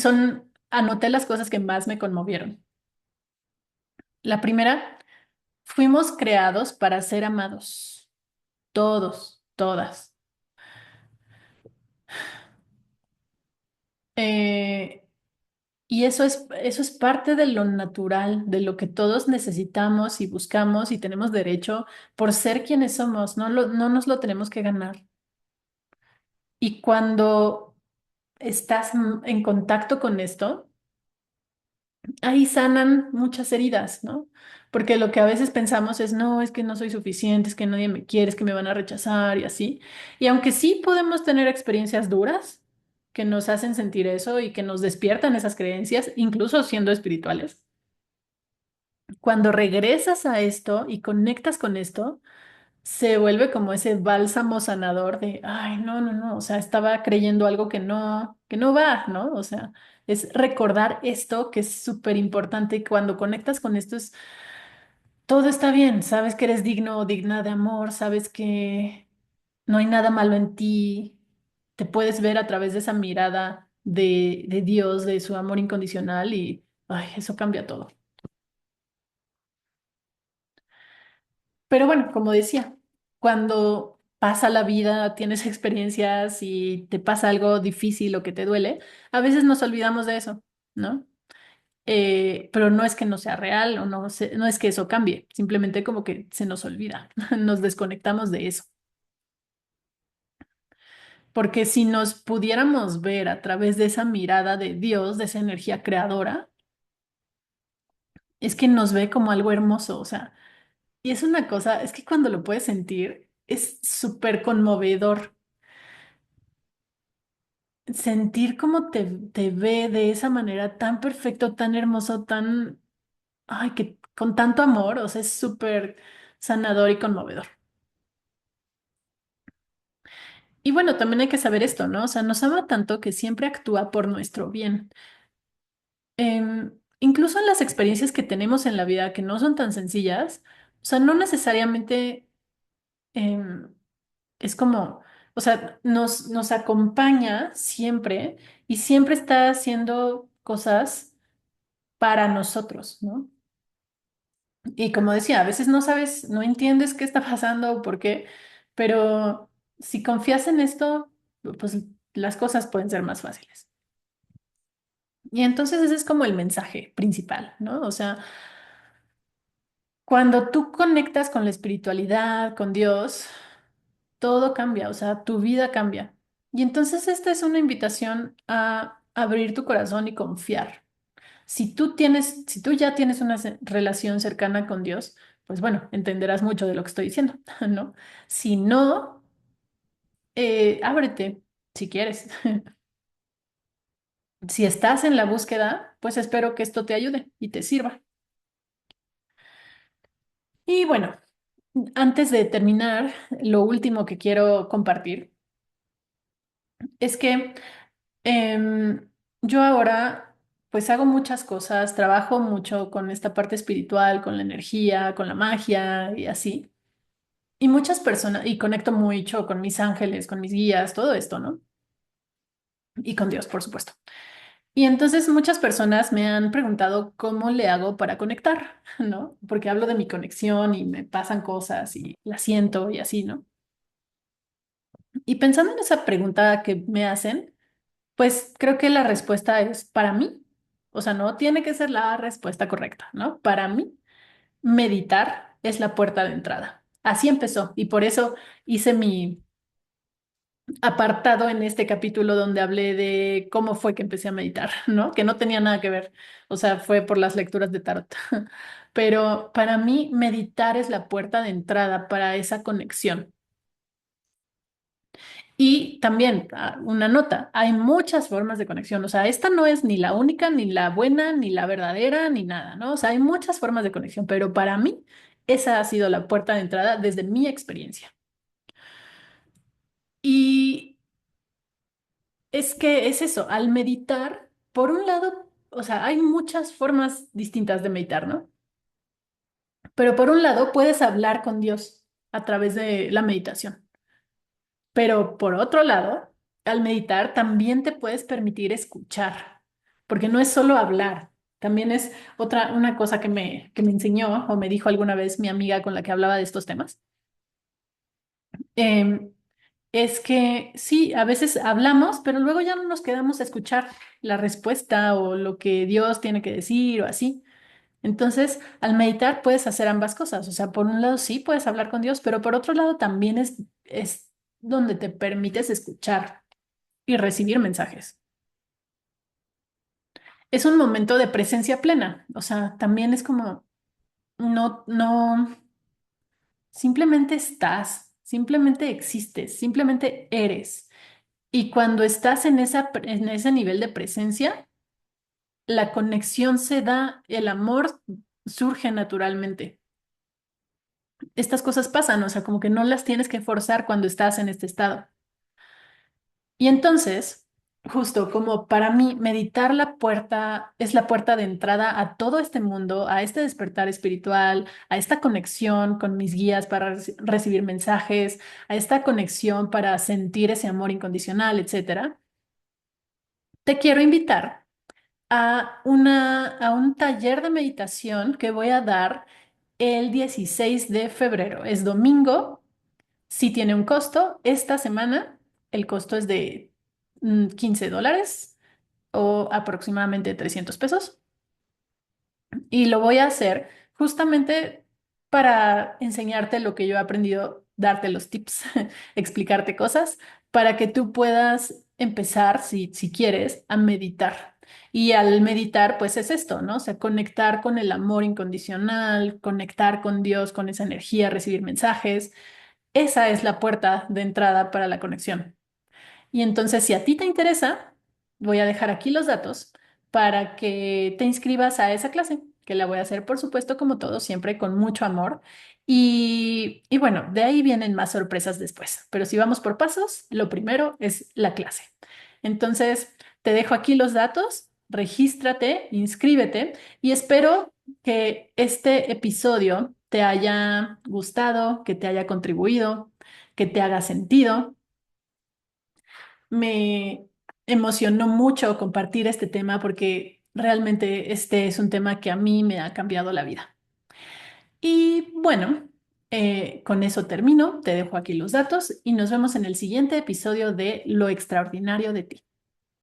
anoté las cosas que más me conmovieron. La primera, fuimos creados para ser amados, todos, todas. Eh, y eso es parte de lo natural, de lo que todos necesitamos y buscamos y tenemos derecho por ser quienes somos, no nos lo tenemos que ganar. Y cuando estás en contacto con esto, ahí sanan muchas heridas, ¿no? Porque lo que a veces pensamos es, no, es que no soy suficiente, es que nadie me quiere, es que me van a rechazar y así. Y aunque sí podemos tener experiencias duras que nos hacen sentir eso y que nos despiertan esas creencias, incluso siendo espirituales, cuando regresas a esto y conectas con esto, se vuelve como ese bálsamo sanador de, ay, no, o sea, estaba creyendo algo que no va, ¿no? O sea, es recordar esto que es súper importante y cuando conectas con esto es, todo está bien, sabes que eres digno o digna de amor, sabes que no hay nada malo en ti, te puedes ver a través de esa mirada de Dios, de su amor incondicional y, ay, eso cambia todo. Pero bueno, como decía, cuando pasa la vida, tienes experiencias y te pasa algo difícil o que te duele, a veces nos olvidamos de eso, ¿no? Pero no es que no sea real o no es que eso cambie, simplemente como que se nos olvida, nos desconectamos de eso. Porque si nos pudiéramos ver a través de esa mirada de Dios, de esa energía creadora, es que nos ve como algo hermoso, o sea, y es una cosa, es que cuando lo puedes sentir, es súper conmovedor sentir cómo te ve de esa manera tan perfecto, tan hermoso, tan, ay, que con tanto amor, o sea, es súper sanador y conmovedor. Y bueno, también hay que saber esto, ¿no? O sea, nos ama tanto que siempre actúa por nuestro bien. Incluso en las experiencias que tenemos en la vida que no son tan sencillas, o sea, no necesariamente em, es como, o sea, nos acompaña siempre y siempre está haciendo cosas para nosotros, ¿no? Y como decía, a veces no sabes, no entiendes qué está pasando o por qué, pero si confías en esto, pues las cosas pueden ser más fáciles. Y entonces ese es como el mensaje principal, ¿no? O sea, cuando tú conectas con la espiritualidad, con Dios, todo cambia, o sea, tu vida cambia. Y entonces esta es una invitación a abrir tu corazón y confiar. Si tú ya tienes una relación cercana con Dios, pues bueno, entenderás mucho de lo que estoy diciendo, ¿no? Si no, ábrete, si quieres. Si estás en la búsqueda, pues espero que esto te ayude y te sirva. Y bueno, antes de terminar, lo último que quiero compartir es que yo ahora, pues hago muchas cosas, trabajo mucho con esta parte espiritual, con la energía, con la magia y así. Y muchas personas, y conecto mucho con mis ángeles, con mis guías, todo esto, ¿no? Y con Dios, por supuesto. Y entonces muchas personas me han preguntado cómo le hago para conectar, ¿no? Porque hablo de mi conexión y me pasan cosas y la siento y así, ¿no? Y pensando en esa pregunta que me hacen, pues creo que la respuesta es para mí. O sea, no tiene que ser la respuesta correcta, ¿no? Para mí, meditar es la puerta de entrada. Así empezó y por eso hice mi apartado en este capítulo donde hablé de cómo fue que empecé a meditar, ¿no? Que no tenía nada que ver, o sea, fue por las lecturas de tarot. Pero para mí, meditar es la puerta de entrada para esa conexión. Y también, una nota, hay muchas formas de conexión, o sea, esta no es ni la única, ni la buena, ni la verdadera, ni nada, ¿no? O sea, hay muchas formas de conexión, pero para mí, esa ha sido la puerta de entrada desde mi experiencia. Y es que es eso, al meditar, por un lado, o sea, hay muchas formas distintas de meditar, ¿no? Pero por un lado, puedes hablar con Dios a través de la meditación. Pero por otro lado, al meditar también te puedes permitir escuchar, porque no es solo hablar, también es una cosa que me enseñó o me dijo alguna vez mi amiga con la que hablaba de estos temas. em, es que sí, a veces hablamos, pero luego ya no nos quedamos a escuchar la respuesta o lo que Dios tiene que decir o así. Entonces, al meditar puedes hacer ambas cosas. O sea, por un lado sí puedes hablar con Dios, pero por otro lado también es donde te permites escuchar y recibir mensajes. Es un momento de presencia plena. O sea, también es como, no, simplemente estás, simplemente existes, simplemente eres. Y cuando estás en ese nivel de presencia, la conexión se da, el amor surge naturalmente. Estas cosas pasan, o sea, como que no las tienes que forzar cuando estás en este estado. Y entonces, justo como para mí, meditar la puerta es la puerta de entrada a todo este mundo, a este despertar espiritual, a esta conexión con mis guías para recibir mensajes, a esta conexión para sentir ese amor incondicional, etcétera. Te quiero invitar a un taller de meditación que voy a dar el 16 de febrero. Es domingo, sí tiene un costo. Esta semana el costo es de $15 o aproximadamente 300 pesos. Y lo voy a hacer justamente para enseñarte lo que yo he aprendido, darte los tips, explicarte cosas, para que tú puedas empezar, si quieres, a meditar. Y al meditar, pues es esto, ¿no? O sea, conectar con el amor incondicional, conectar con Dios, con esa energía, recibir mensajes. Esa es la puerta de entrada para la conexión. Y entonces, si a ti te interesa, voy a dejar aquí los datos para que te inscribas a esa clase, que la voy a hacer, por supuesto, como todo, siempre con mucho amor. Y bueno, de ahí vienen más sorpresas después. Pero si vamos por pasos, lo primero es la clase. Entonces, te dejo aquí los datos, regístrate, inscríbete y espero que este episodio te haya gustado, que te haya contribuido, que te haga sentido. Me emocionó mucho compartir este tema porque realmente este es un tema que a mí me ha cambiado la vida. Y bueno, con eso termino, te dejo aquí los datos y nos vemos en el siguiente episodio de Lo extraordinario de ti.